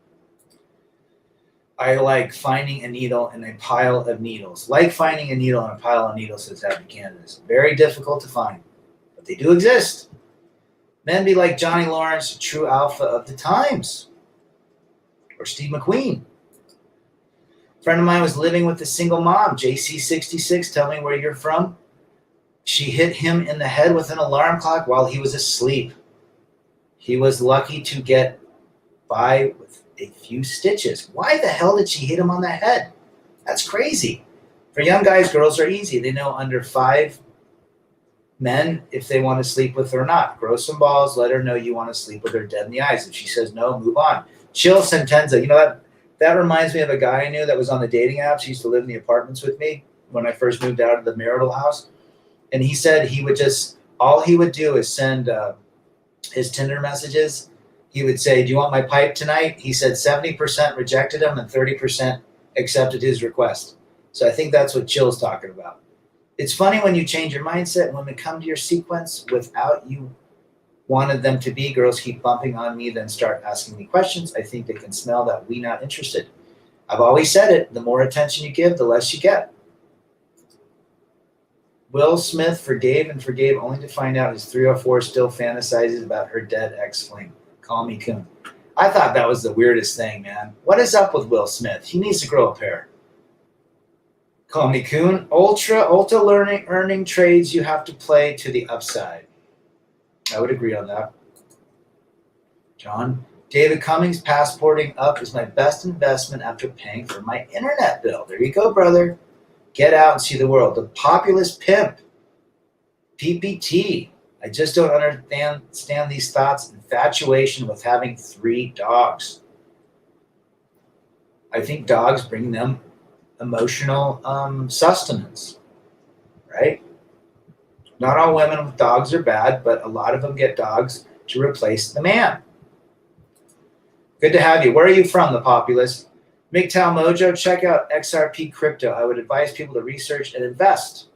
I like finding a needle in a pile of needles. Like finding a needle in a pile of needles, says Happy Candace. Very difficult to find, but they do exist. Men be like Johnny Lawrence, true alpha of the times. Or Steve McQueen. A friend of mine was living with a single mom, JC66, tell me where you're from. She hit him in the head with an alarm clock while he was asleep. He was lucky to get by with a few stitches. Why the hell did she hit him on the head? That's crazy. For young guys, girls are easy. They know under 5 men if they want to sleep with her or not. Grow some balls, let her know you want to sleep with her dead in the eyes. If she says no, move on. Chill sentenza. That reminds me of a guy I knew that was on the dating apps. He used to live in the apartments with me when I first moved out of the marital house. And he said all he would do is send his Tinder messages. He would say, do you want my pipe tonight? He said 70% rejected him and 30% accepted his request. So I think that's what Chill's talking about. It's funny when you change your mindset and when they come to your sequence without you wanted them to be, girls keep bumping on me, then start asking me questions. I think they can smell that we not interested. I've always said it. The more attention you give, the less you get. Will Smith forgave only to find out his 304 still fantasizes about her dead ex-fling. Call me coon. I thought that was the weirdest thing, man. What is up with Will Smith? He needs to grow a pair. Call me coon. Ultra earning trades you have to play to the upside. I would agree on that. John, David Cummings, passporting up is my best investment after paying for my internet bill. There you go, brother. Get out and see the world. The populist pimp. PPT. I just don't understand these thoughts. Infatuation with having 3 dogs. I think dogs bring them emotional sustenance, right? Not all women with dogs are bad, but a lot of them get dogs to replace the man. Good to have you. Where are you from, the populist? MGTOW Mojo, check out XRP crypto. I would advise people to research and invest.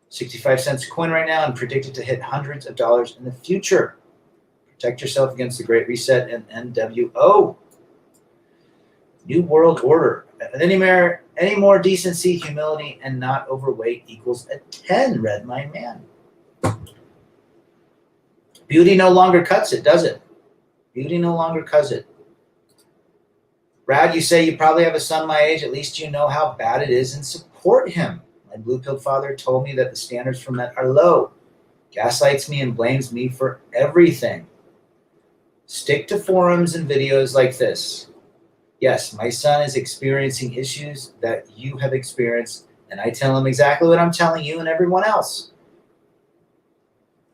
65 cents a coin right now and predicted to hit hundreds of dollars in the future. Protect yourself against the Great Reset and NWO. New World Order. Any more decency, humility, and not overweight equals a 10, Red My Man. Beauty no longer cuts it, does it? Beauty no longer cuts it. Brad, you say you probably have a son my age. At least you know how bad it is and support him. My blue-pilled father told me that the standards for men are low. Gaslights me and blames me for everything. Stick to forums and videos like this. Yes, my son is experiencing issues that you have experienced, and I tell him exactly what I'm telling you and everyone else.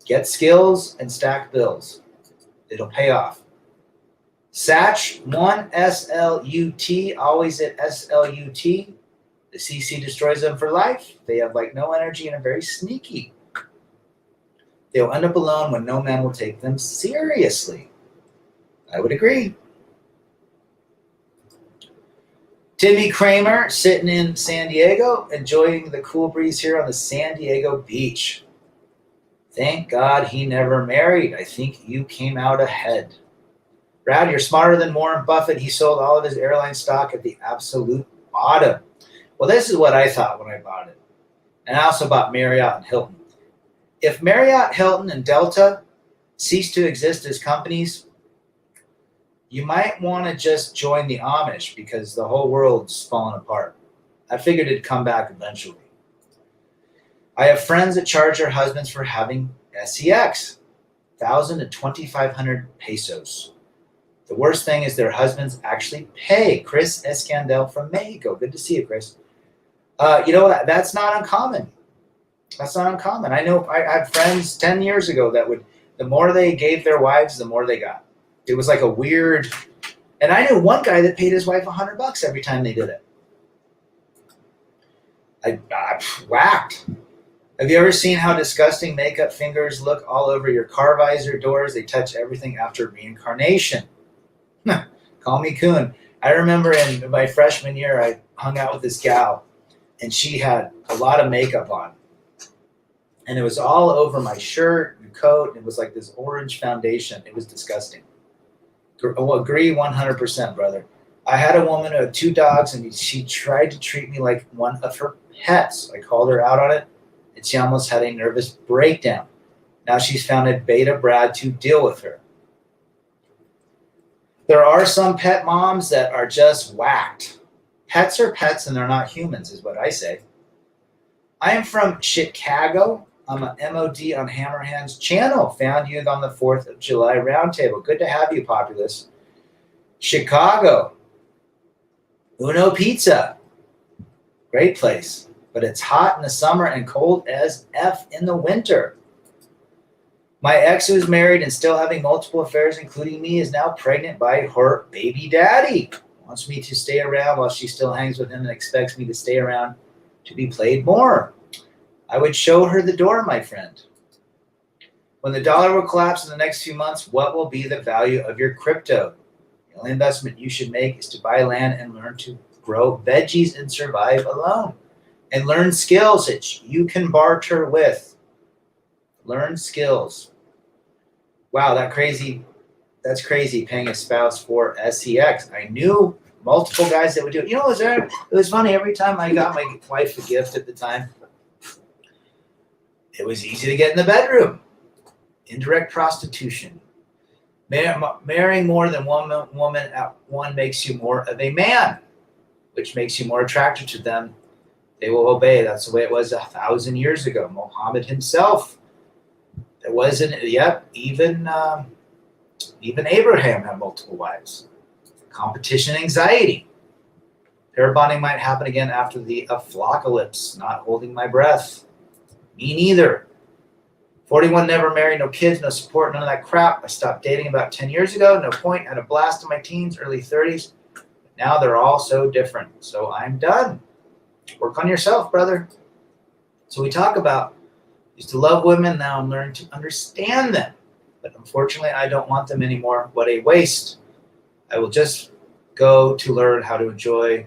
Get skills and stack bills. It'll pay off. Satch, 1 SLUT, always at SLUT. The CC destroys them for life. They have no energy and are very sneaky. They'll end up alone when no man will take them seriously. I would agree. Timmy Kramer sitting in San Diego, enjoying the cool breeze here on the San Diego beach. Thank God he never married. I think you came out ahead. Brad, you're smarter than Warren Buffett. He sold all of his airline stock at the absolute bottom. Well, this is what I thought when I bought it. And I also bought Marriott and Hilton. If Marriott, Hilton, and Delta cease to exist as companies, you might want to just join the Amish because the whole world's falling apart. I figured it'd come back eventually. I have friends that charge their husbands for having sex, 1,000 to 2,500 pesos. The worst thing is their husbands actually pay. Chris Escandel from Mexico. Good to see you, Chris. You know what? That's not uncommon. That's not uncommon. I know I had friends 10 years ago that would, the more they gave their wives, the more they got. It was like a weird, and I knew one guy that paid his wife $100 every time they did it. I whacked. Have you ever seen how disgusting makeup fingers look all over your car visor doors? They touch everything after reincarnation. Call me coon. I remember in my freshman year, I hung out with this gal, and she had a lot of makeup on. And it was all over my shirt and coat, and it was like this orange foundation. It was disgusting. Agree 100%, brother. I had a woman who had 2 dogs, and she tried to treat me like one of her pets. I called her out on it, and she almost had a nervous breakdown. Now she's found a beta Brad to deal with her. There are some pet moms that are just whacked. Pets are pets, and they're not humans, is what I say. I am from Chicago. I'm an MOD on Hammerhand's channel. Found you on the 4th of July roundtable. Good to have you, Populous. Chicago. Uno Pizza. Great place. But it's hot in the summer and cold as F in the winter. My ex, who's married and still having multiple affairs, including me, is now pregnant by her baby daddy. Wants me to stay around while she still hangs with him and expects me to stay around to be played more. I would show her the door, my friend. When the dollar will collapse in the next few months, what will be the value of your crypto? The only investment you should make is to buy land and learn to grow veggies and survive alone. And learn skills that you can barter with. Learn skills. Wow, that's crazy paying a spouse for SEX. I knew multiple guys that would do it. You know, it was funny. Every time I got my wife a gift at the time, it was easy to get in the bedroom. Indirect prostitution. Marrying more than one woman at one makes you more of a man, which makes you more attracted to them. They will obey. That's the way it was 1,000 years ago. Muhammad himself. There wasn't, even Abraham had multiple wives. Competition anxiety. Pair bonding might happen again after the apocalypse. Not holding my breath. Me neither. 41, never married, no kids, no support, none of that crap. I stopped dating about 10 years ago. No point. Had a blast in my teens, early 30s. Now they're all so different. So I'm done. Work on yourself, brother. So we talk about used to love women. Now I'm learning to understand them. But unfortunately, I don't want them anymore. What a waste. I will just go to learn how to enjoy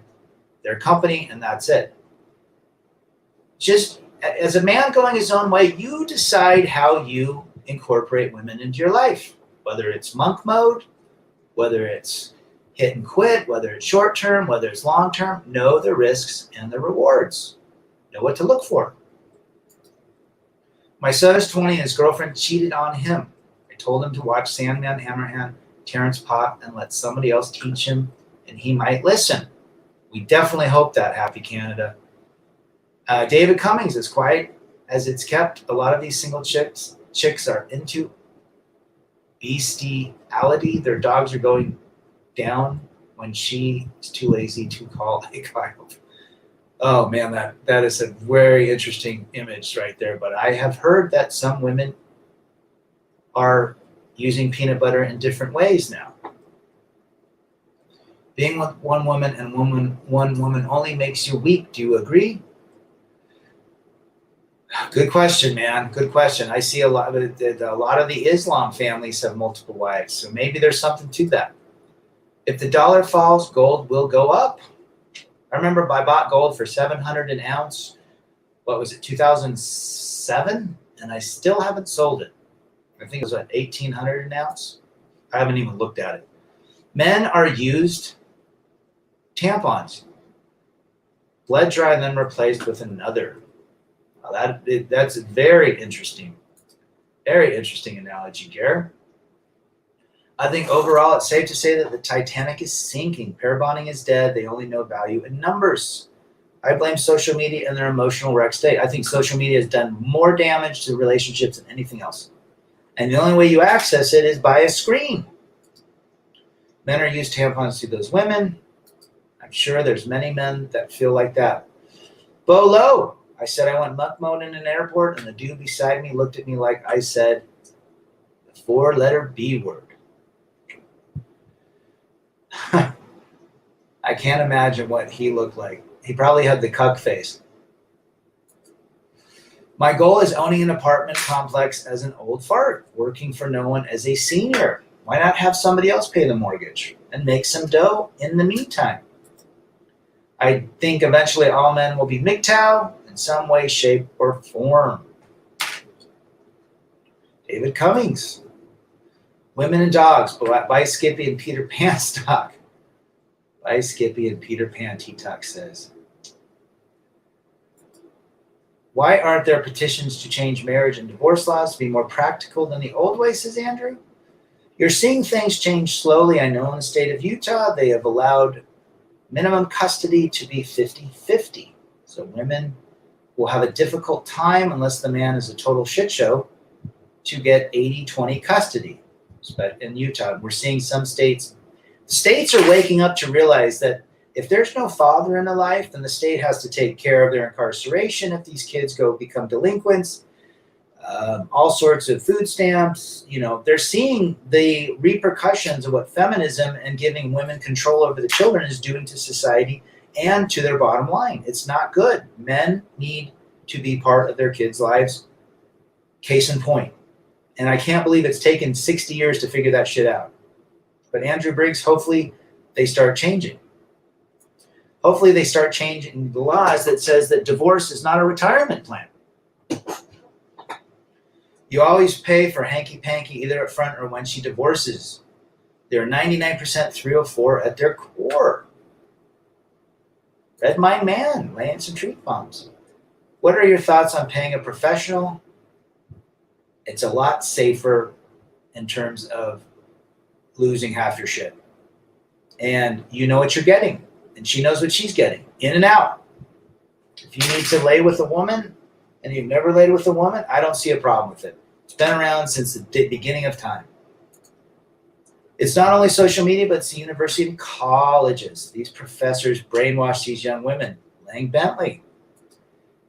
their company, and that's it. Just as a man going his own way, you decide how you incorporate women into your life, whether it's monk mode, whether it's hit and quit, whether it's short term, whether it's long term. Know the risks and the rewards. Know what to look for. My son is 20 and his girlfriend cheated on him. I told him to watch Sandman, Hammerhand, Terrence Pott, and let somebody else teach him, and he might listen. We definitely hope that, Happy Canada. David Cummings, as quiet as it's kept, a lot of these single chicks are into bestiality. Their dogs are going down when she is too lazy to call a child. Oh man, that is a very interesting image right there. But I have heard that some women are using peanut butter in different ways now. Being with one woman and one woman only makes you weak. Do you agree? Good question, man. Good question. I see a lot of the Islam families have multiple wives, so maybe there's something to that. If the dollar falls, gold will go up. I remember I bought gold for $700 an ounce. What was it, 2007? And I still haven't sold it. I think it was at 1,800 an ounce. I haven't even looked at it. Men are used tampons, bled dry and then replaced with another. That's a very interesting analogy, Gare. I think overall it's safe to say that the Titanic is sinking. Pair bonding is dead. They only know value in numbers. I blame social media and their emotional wreck state. I think social media has done more damage to relationships than anything else. And the only way you access it is by a screen. Men are used tampons to those women. I'm sure there's many men that feel like that. Bolo. I said I went muck mode in an airport, and the dude beside me looked at me like I said the 4-letter B word. I can't imagine what he looked like. He probably had the cuck face. My goal is owning an apartment complex as an old fart, working for no one as a senior. Why not have somebody else pay the mortgage and make some dough in the meantime? I think eventually all men will be MGTOW in some way, shape, or form. David Cummings. Women and dogs, by Skippy and Peter Pan stock. By Skippy and Peter Pan, THOT says. Why aren't there petitions to change marriage and divorce laws to be more practical than the old way, says Andrew? You're seeing things change slowly. I know in the state of Utah, they have allowed minimum custody to be 50-50. So women will have a difficult time, unless the man is a total shit show, to get 80-20 custody. But in Utah, we're seeing some states are waking up to realize that if there's no father in the life, then the state has to take care of their incarceration if these kids become delinquents, all sorts of food stamps. They're seeing the repercussions of what feminism and giving women control over the children is doing to society and to their bottom line. It's not good. Men need to be part of their kids' lives. Case in point. And I can't believe it's taken 60 years to figure that shit out. But Andrew Briggs, hopefully they start changing. Hopefully they start changing the laws that says that divorce is not a retirement plan. You always pay for hanky-panky either up front or when she divorces. They're 99% 304 at their core. Red Mine Man, laying some truth bombs. What are your thoughts on paying a professional? It's a lot safer in terms of losing half your shit. And you know what you're getting. And she knows what she's getting. In and out. If you need to lay with a woman and you've never laid with a woman, I don't see a problem with it. It's been around since the beginning of time. It's not only social media, but it's the university and colleges. These professors brainwash these young women. Lang Bentley.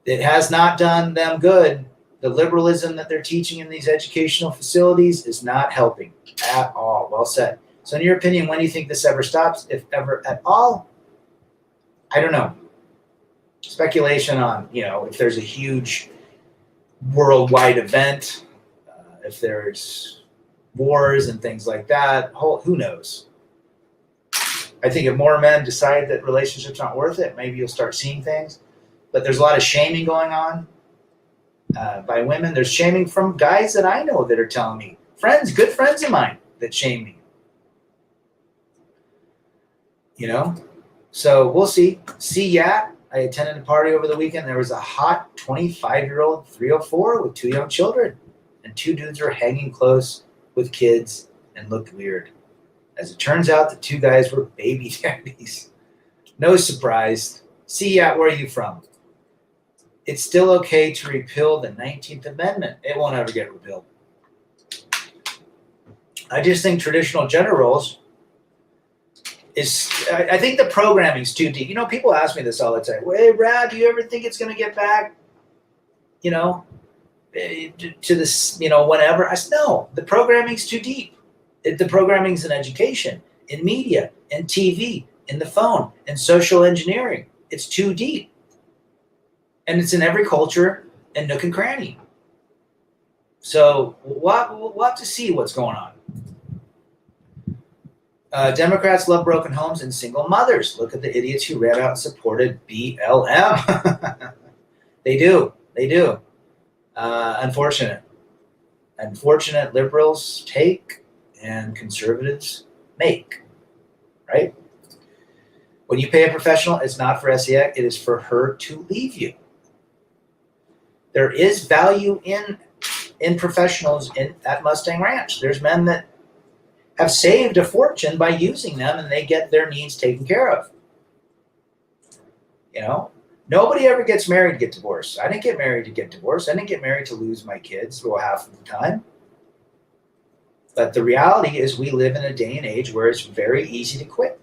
It has not done them good. The liberalism that they're teaching in these educational facilities is not helping at all. Well said. So in your opinion, when do you think this ever stops, if ever at all? I don't know. Speculation on, if there's a huge worldwide event, if there's wars and things like that, who knows? I think if more men decide that relationships aren't worth it, maybe you'll start seeing things. But there's a lot of shaming going on by women. There's shaming from guys that I know that are telling me, good friends of mine that shame me. So we'll see. Yat. I attended a party over the weekend. There was a hot 25-year-old 304 with 2 young children. And 2 dudes were hanging close with kids and looked weird. As it turns out, the 2 guys were baby daddies. No surprise. Yat, where are you from? It's still okay to repeal the 19th Amendment. It won't ever get repealed. I just think traditional gender roles I think the programming's too deep. People ask me this all the time. Hey, Brad, do you ever think it's going to get back, to this, whenever? I said, no, the programming's too deep. The programming's in education, in media, in TV, in the phone, in social engineering. It's too deep. And it's in every culture and nook and cranny. So we'll have to see what's going on. Democrats love broken homes and single mothers. Look at the idiots who ran out and supported BLM. They do. Unfortunate. Unfortunate liberals take and conservatives make, right? When you pay a professional, it's not for SEX, it is for her to leave you. There is value in professionals at Mustang Ranch. There's men that have saved a fortune by using them, and they get their needs taken care of. You know, nobody ever gets married to get divorced. I didn't get married to get divorced. I didn't get married to lose my kids half of the time. But the reality is we live in a day and age where it's very easy to quit.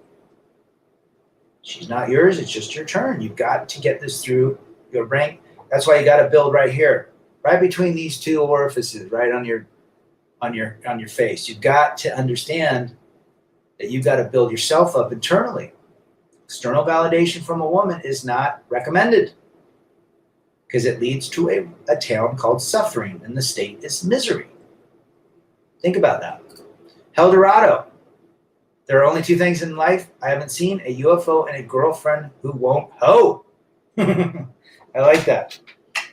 She's not yours. It's just your turn. You've got to get this through your brain. That's why you got to build right here, right between these two orifices, right on your face. You've got to understand that you've got to build yourself up internally. External validation from a woman is not recommended because it leads to a town called suffering, and the state is misery. Think about that. El Dorado. There are only two things in life I haven't seen: a UFO and a girlfriend who won't hoe. I like that.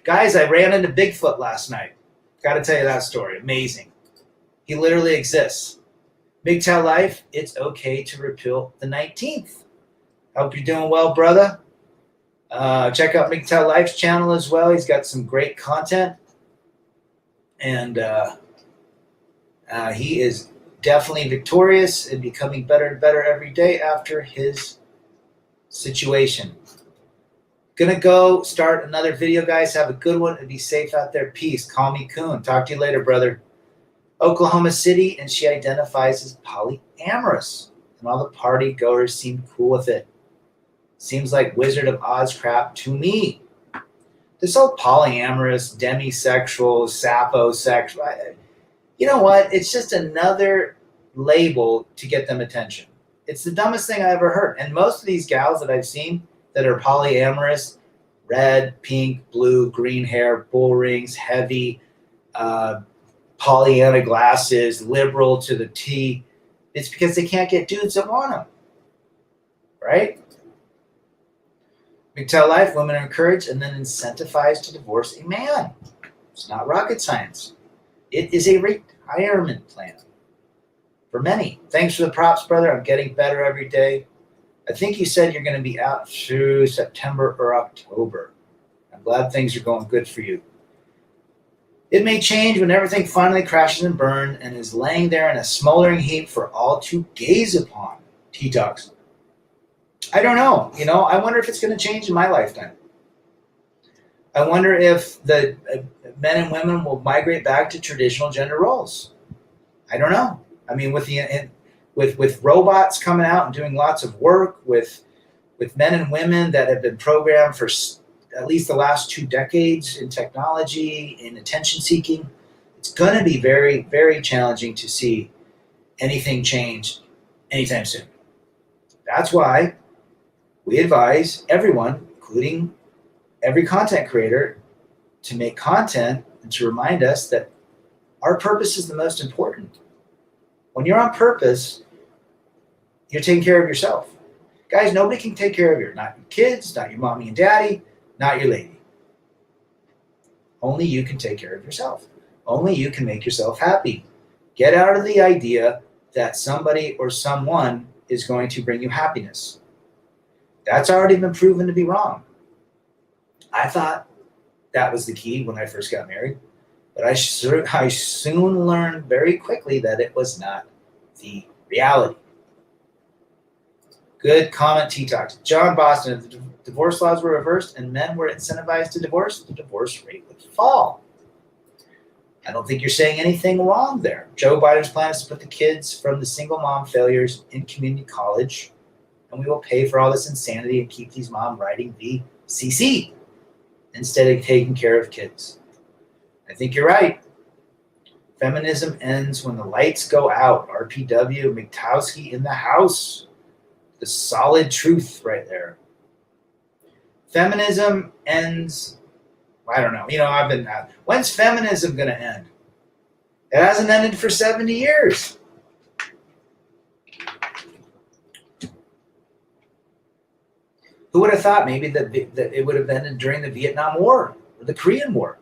Guys, I ran into Bigfoot last night. Got to tell you that story. Amazing. He literally exists. MGTOW Life, it's okay to repeal the 19th. Hope you're doing well, brother. Check out MGTOW Life's channel as well. He's got some great content. And he is definitely victorious and becoming better and better every day after his situation. Gonna go start another video, guys. Have a good one and be safe out there. Peace. Call me Coon. Talk to you later, brother. Oklahoma City, and she identifies as polyamorous, and all the party goers seem cool with it. Seems like Wizard of Oz crap to me. This whole polyamorous, demisexual, saposexual, you know what? It's just another label to get them attention. It's the dumbest thing I ever heard. And most of these gals that I've seen that are polyamorous, red, pink, blue, green hair, bull rings, heavy, Pollyanna glasses, liberal to the T. It's because they can't get dudes that want them, right? MGTOW Life, women are encouraged and then incentivized to divorce a man. It's not rocket science. It is a retirement plan for many. Thanks for the props, brother. I'm getting better every day. I think you said you're going to be out through September or October. I'm glad things are going good for you. It may change when everything finally crashes and burns and is laying there in a smoldering heap for all to gaze upon. T-Talks. I don't know. I wonder if it's going to change in my lifetime. I wonder if the men and women will migrate back to traditional gender roles. I don't know. I mean, with robots coming out and doing lots of work, with men and women that have been programmed for at least the last 2 decades in technology, in attention seeking, it's going to be very, very challenging to see anything change anytime soon. That's why we advise everyone, including every content creator, to make content and to remind us that our purpose is the most important. When you're on purpose, you're taking care of yourself. Guys, nobody can take care of not your kids, not your mommy and daddy, not your lady. Only you can take care of yourself. Only you can make yourself happy. Get out of the idea that somebody or someone is going to bring you happiness. That's already been proven to be wrong. I thought that was the key when I first got married, but I soon learned very quickly that it was not the reality. Good comment, T-Talks. John Boston, if the divorce laws were reversed and men were incentivized to divorce, the divorce rate would fall. I don't think you're saying anything wrong there. Joe Biden's plan is to put the kids from the single mom failures in community college, and we will pay for all this insanity and keep these moms writing VCC instead of taking care of kids. I think you're right. Feminism ends when the lights go out. RPW, McTowski in the house. The solid truth right there. Feminism ends I don't know. I've been, when's feminism going to end? It hasn't ended for 70 years. Who would have thought maybe that it would have ended during the Vietnam War or the Korean War?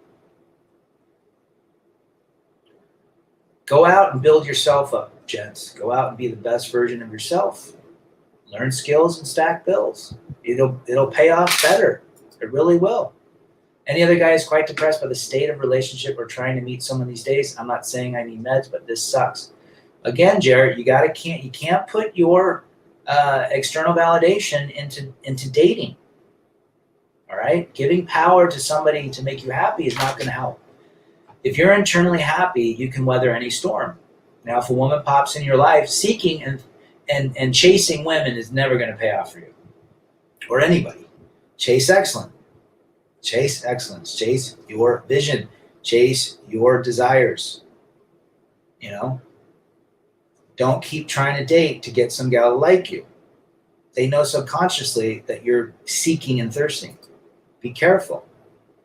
Go out and build yourself up, gents. Go out and be the best version of yourself. Learn skills and stack bills. It'll pay off better. It really will. Any other guy is quite depressed by the state of relationship or trying to meet someone these days? I'm not saying I need meds, but this sucks. Again, Jared, you can't put your external validation into dating. All right, giving power to somebody to make you happy is not going to help. If you're internally happy, you can weather any storm. Now, if a woman pops in your life, seeking and chasing women is never going to pay off for you or anybody. Chase excellence. Chase excellence. Chase your vision. Chase your desires. Don't keep trying to date to get some gal to like you. They know subconsciously that you're seeking and thirsting. Be careful.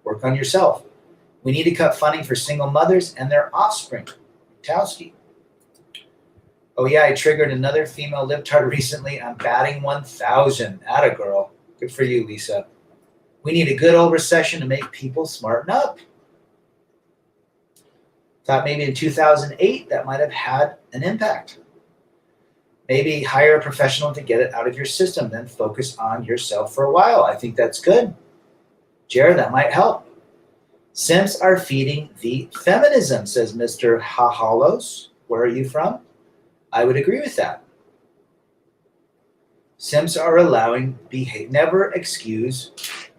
Work on yourself. We need to cut funding for single mothers and their offspring. Towski. Oh yeah, I triggered another female libtard recently. I'm batting 1,000. Atta girl. Good for you, Lisa. We need a good old recession to make people smarten up. Thought maybe in 2008 that might have had an impact. Maybe hire a professional to get it out of your system, then focus on yourself for a while. I think that's good. Jared, that might help. Simps are feeding the feminism, says Mr. Hahalos. Where are you from? I would agree with that. Simps are allowing never excuse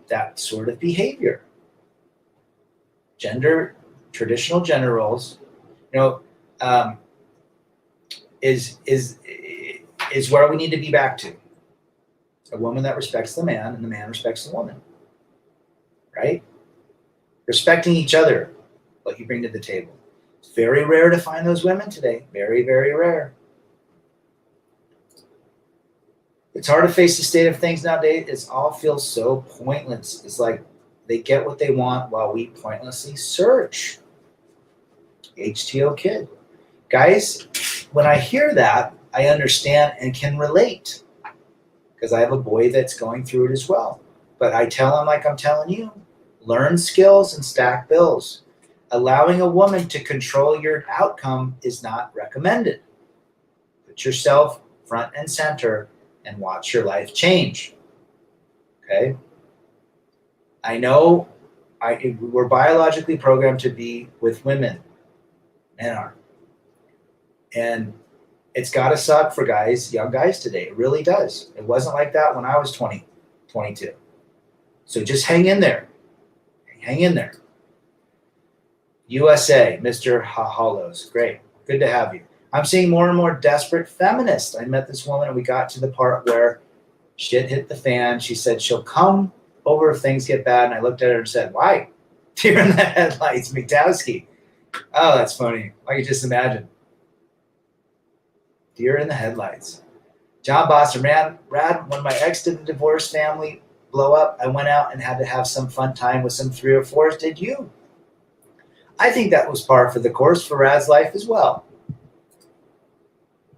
that sort of behavior. Traditional gender roles, is where we need to be back to. A woman that respects the man and the man respects the woman. Right? Respecting each other, what you bring to the table. It's very rare to find those women today. Very, very rare. It's hard to face the state of things nowadays. It all feels so pointless. It's like they get what they want while we pointlessly search. HTO kid. Guys, when I hear that, I understand and can relate. Because I have a boy that's going through it as well. But I tell him like I'm telling you. Learn skills and stack bills. Allowing a woman to control your outcome is not recommended. Put yourself front and center and watch your life change. Okay? I know we're biologically programmed to be with women. Men are. And it's got to suck for guys, young guys today. It really does. It wasn't like that when I was 20, 22. So just hang in there. Hang in there. USA, Mr. Hahalos. Great. Good to have you. I'm seeing more and more desperate feminists. I met this woman and we got to the part where shit hit the fan. She said she'll come over if things get bad. And I looked at her and said, why? Deer in the headlights, McDowski. Oh, that's funny. I could just imagine. Deer in the headlights. John Boston, rad. When my ex did the divorce family blow up, I went out and had to have some fun time with some 304's. Did you? I think that was par for the course for Rad's life as well.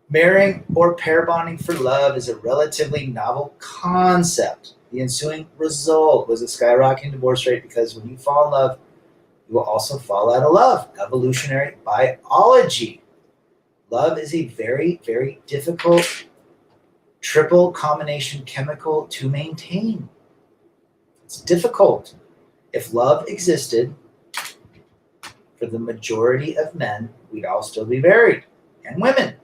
Marrying or pair bonding for love is a relatively novel concept. The ensuing result was a skyrocketing divorce rate because when you fall in love, you will also fall out of love. Evolutionary biology. Love is a very, very difficult triple combination chemical to maintain. It's difficult. If love existed, for the majority of men, we'd all still be married, and women.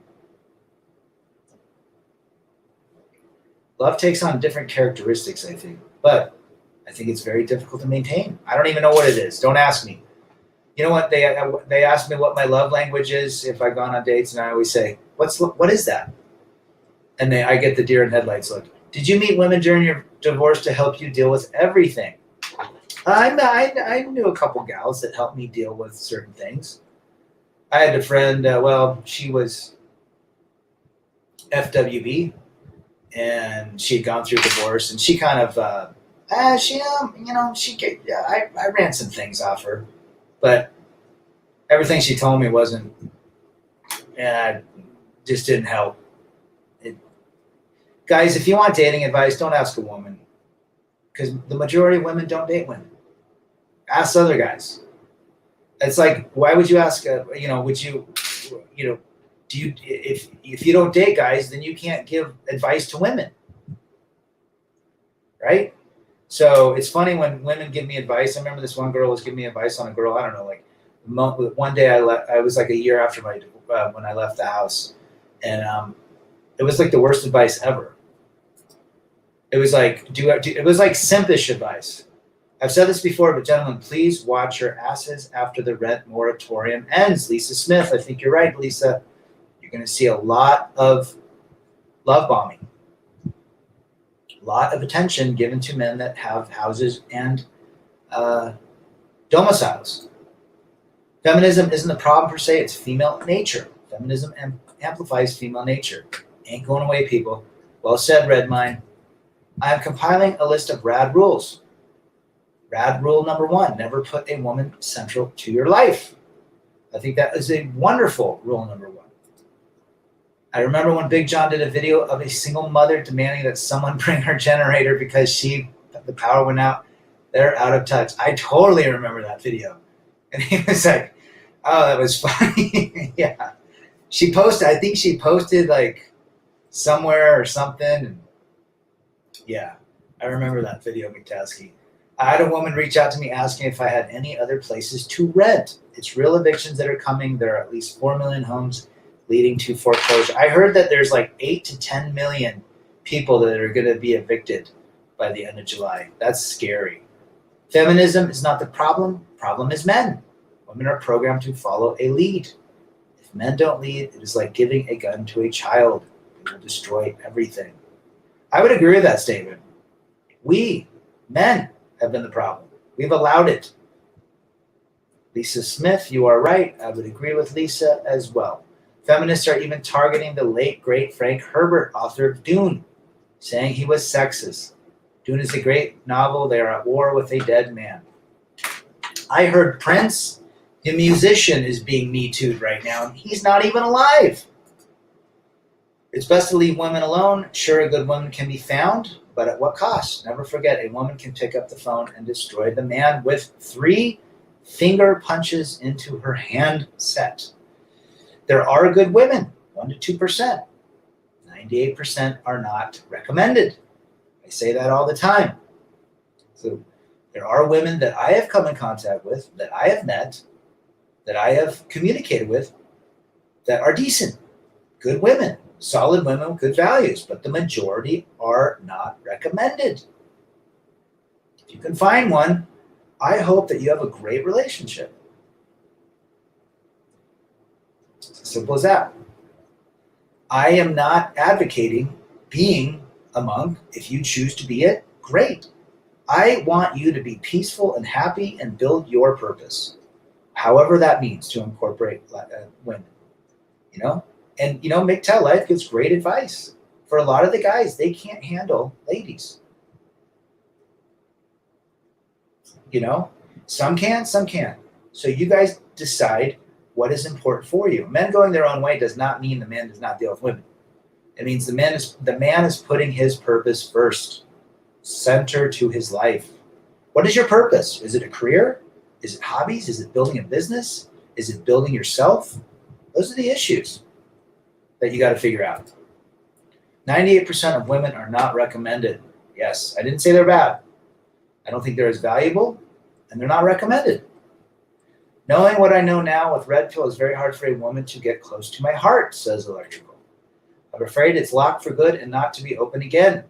Love takes on different characteristics, I think, but I think it's very difficult to maintain. I don't even know what it is. Don't ask me. You know what? They ask me what my love language is if I've gone on dates, and I always say, what is that? And I get the deer in headlights look. Did you meet women during your divorce to help you deal with everything? I knew a couple gals that helped me deal with certain things. I had a friend, she was FWB, and she had gone through divorce, and she kind of I ran some things off her, but everything she told me wasn't, just didn't help. It, Guys, if you want dating advice, don't ask a woman, because the majority of women don't date women. Ask other guys. It's like, why would you ask? Would you, do you if you don't date guys, then you can't give advice to women, right? So it's funny when women give me advice. I remember this one girl was giving me advice on a girl. I don't know, like one day I was like a year after when I left the house, and it was like the worst advice ever. It was like it was like simpish advice. I've said this before, but gentlemen, please watch your asses after the rent moratorium ends. Lisa Smith, I think you're right, Lisa. You're going to see a lot of love bombing, a lot of attention given to men that have houses and domiciles. Feminism isn't the problem per se, it's female nature. Feminism amplifies female nature. Ain't going away, people. Well said, Redmine. I am compiling a list of rad rules. Rad rule number 1, never put a woman central to your life. I think that is a wonderful rule number 1. I remember when Big John did a video of a single mother demanding that someone bring her generator because the power went out. They're out of touch. I totally remember that video. And he was like, oh, that was funny. Yeah. I think she posted like somewhere or something. And yeah, I remember that video, McTaskey. I had a woman reach out to me asking if I had any other places to rent. It's real evictions that are coming. There are at least 4 million homes leading to foreclosure. I heard that there's like 8 to 10 million people that are going to be evicted by the end of July. That's scary. Feminism is not the problem. Problem is men. Women are programmed to follow a lead. If men don't lead, it is like giving a gun to a child. It will destroy everything. I would agree with that statement. We, men, have been the problem. We've allowed it. Lisa Smith, you are right. I would agree with Lisa as well. Feminists are even targeting the late, great Frank Herbert, author of Dune, saying he was sexist. Dune is a great novel. They are at war with a dead man. I heard Prince, the musician, is being Me Too'd right now, and he's not even alive. It's best to leave women alone. Sure, a good woman can be found, but at what cost? Never forget, a woman can pick up the phone and destroy the man with 3 finger punches into her handset. There are good women, 1% to 2%. 98% are not recommended. I say that all the time. So there are women that I have come in contact with, that I have met, that I have communicated with, that are decent, good women, solid women with good values, but the majority are not recommended. If you can find one, I hope that you have a great relationship. It's as simple as that. I am not advocating being a monk. If you choose to be it, great. I want you to be peaceful and happy and build your purpose, however that means, to incorporate women. And MGTOW Life gives great advice. For a lot of the guys, they can't handle ladies. Some can, some can't. So you guys decide what is important for you. Men going their own way does not mean the man does not deal with women. It means the man is putting his purpose first, center to his life. What is your purpose? Is it a career? Is it hobbies? Is it building a business? Is it building yourself? Those are the issues that you got to figure out. 98% of women are not recommended. Yes, I didn't say they're bad. I don't think they're as valuable, and they're not recommended. Knowing what I know now with Red Pill is very hard for a woman to get close to my heart, says Electrical. I'm afraid it's locked for good and not to be open again.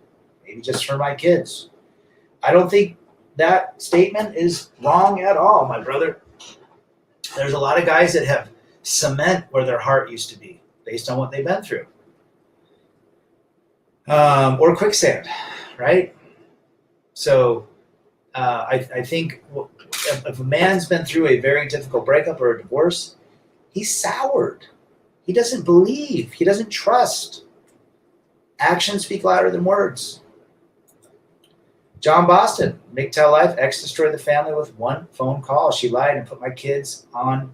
Maybe just for my kids. I don't think that statement is wrong at all, my brother. There's a lot of guys that have cement where their heart used to be based on what they've been through. Or quicksand, right? So I think if a man's been through a very difficult breakup or a divorce, he's soured. He doesn't believe. He doesn't trust. Actions speak louder than words. John Boston, MGTOW Life, ex destroyed the family with one phone call. She lied and put my kids on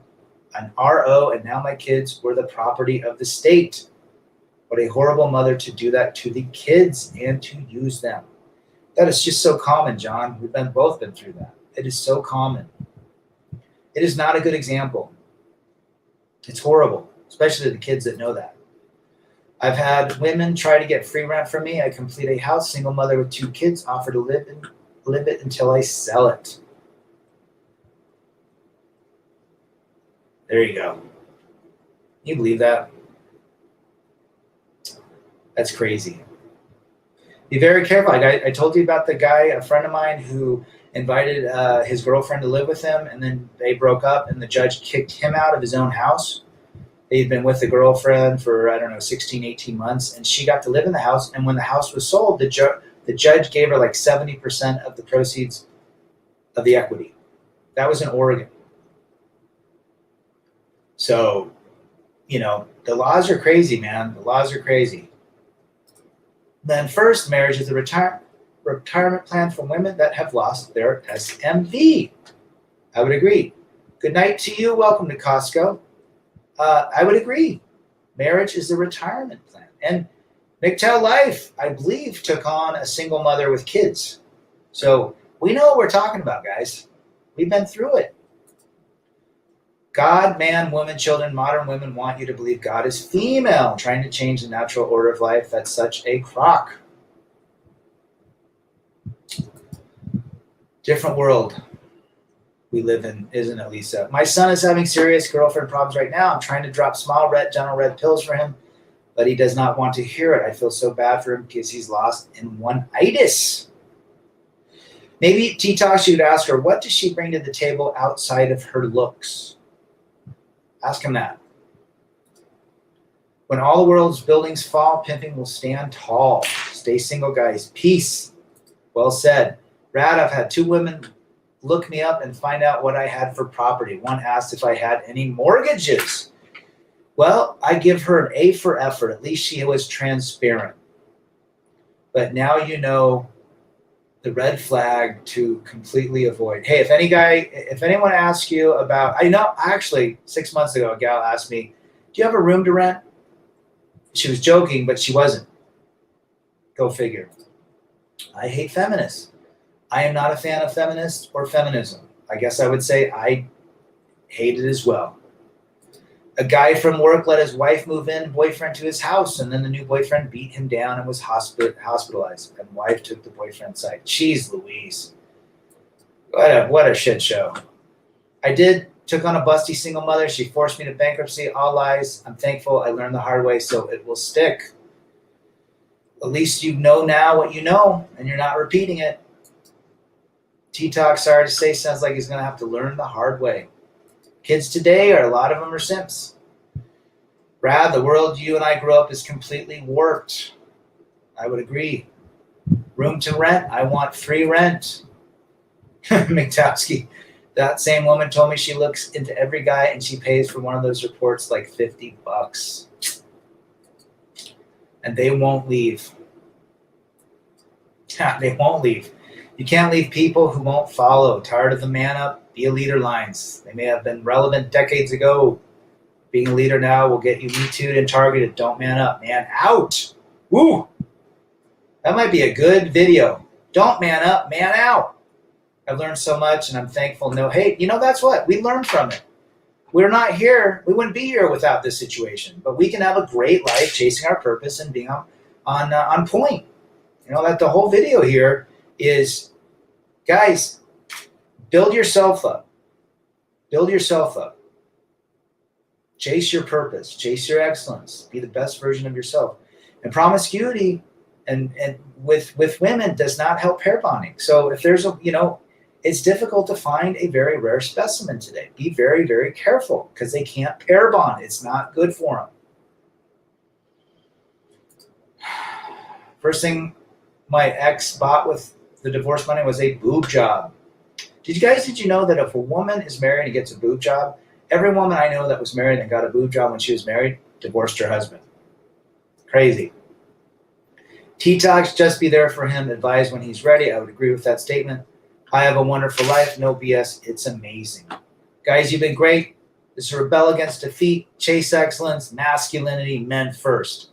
an RO, and now my kids were the property of the state. What a horrible mother to do that to the kids and to use them. That is just so common, John. We've both been through that. It is so common. It is not a good example. It's horrible, especially to the kids that know that. I've had women try to get free rent from me. I complete a house, single mother with 2 kids, offer to live it until I sell it. There you go. Can you believe that? That's crazy. Be very careful. I told you about the guy, a friend of mine, who invited his girlfriend to live with him, and then they broke up, and the judge kicked him out of his own house. He'd been with the girlfriend for, 16, 18 months, and she got to live in the house. And when the house was sold, the judge gave her like 70% of the proceeds of the equity. That was in Oregon. So, the laws are crazy, man. The laws are crazy. Then first, marriage is a retirement plan for women that have lost their SMV. I would agree. Good night to you. Welcome to Costco. I would agree. Marriage is a retirement plan. And MGTOW Life, I believe, took on a single mother with kids. So we know what we're talking about, guys. We've been through it. God, man, woman, children, modern women want you to believe God is female, trying to change the natural order of life. That's such a crock. Different world we live in, isn't it, Lisa? My son is having serious girlfriend problems right now. I'm trying to drop small red, gentle red pills for him, but he does not want to hear it. I feel so bad for him because he's lost in one-itis. Maybe THOT should ask her, what does she bring to the table outside of her looks? Ask him that. When all the world's buildings fall, pimping will stand tall. Stay single, guys. Peace. Well said. Brad, I've had 2 women look me up and find out what I had for property. One asked if I had any mortgages. Well, I give her an A for effort. At least she was transparent. But now you know the red flag to completely avoid. Hey, if anyone asks you about, actually 6 months ago, a gal asked me, do you have a room to rent? She was joking, but she wasn't. Go figure. I hate feminists. I am not a fan of feminists or feminism. I guess I would say I hate it as well. A guy from work let his wife move in, boyfriend to his house, and then the new boyfriend beat him down and was hospitalized. And wife took the boyfriend's side. Jeez Louise. What a shit show. I took on a busty single mother. She forced me to bankruptcy. All lies. I'm thankful I learned the hard way, so it will stick. At least you know now what you know, and you're not repeating it. T-Talk, sorry to say, sounds like he's going to have to learn the hard way. Kids today, a lot of them are simps. Brad, the world you and I grew up is completely warped. I would agree. Room to rent, I want free rent. McTowski, that same woman told me she looks into every guy and she pays for one of those reports like $50. And they won't leave. They won't leave. You can't leave people who won't follow. Tired of the man up, be a leader lines. They may have been relevant decades ago. Being a leader now will get you Me Too'd and targeted. Don't man up. Man out. Woo! That might be a good video. Don't man up, man out. I've learned so much and I'm thankful. Hey, that's what? We learned from it. We're not here. We wouldn't be here without this situation. But we can have a great life chasing our purpose and being on point. That the whole video here is, guys, build yourself up. Build yourself up. Chase your purpose. Chase your excellence. Be the best version of yourself. And promiscuity and with women does not help pair bonding. So if there's it's difficult to find a very rare specimen today. Be very, very careful because they can't pair bond. It's not good for them. First thing my ex bought with the divorce money was a boob job. Did you know that if a woman is married and gets a boob job, every woman I know that was married and got a boob job when she was married divorced her husband? Crazy. THOT's just be there for him, advise when he's ready. I would agree with that statement. I have a wonderful life, no BS. It's amazing. Guys, you've been great. This is Rebel Against Defeat, Chase Excellence, Masculinity, Men First.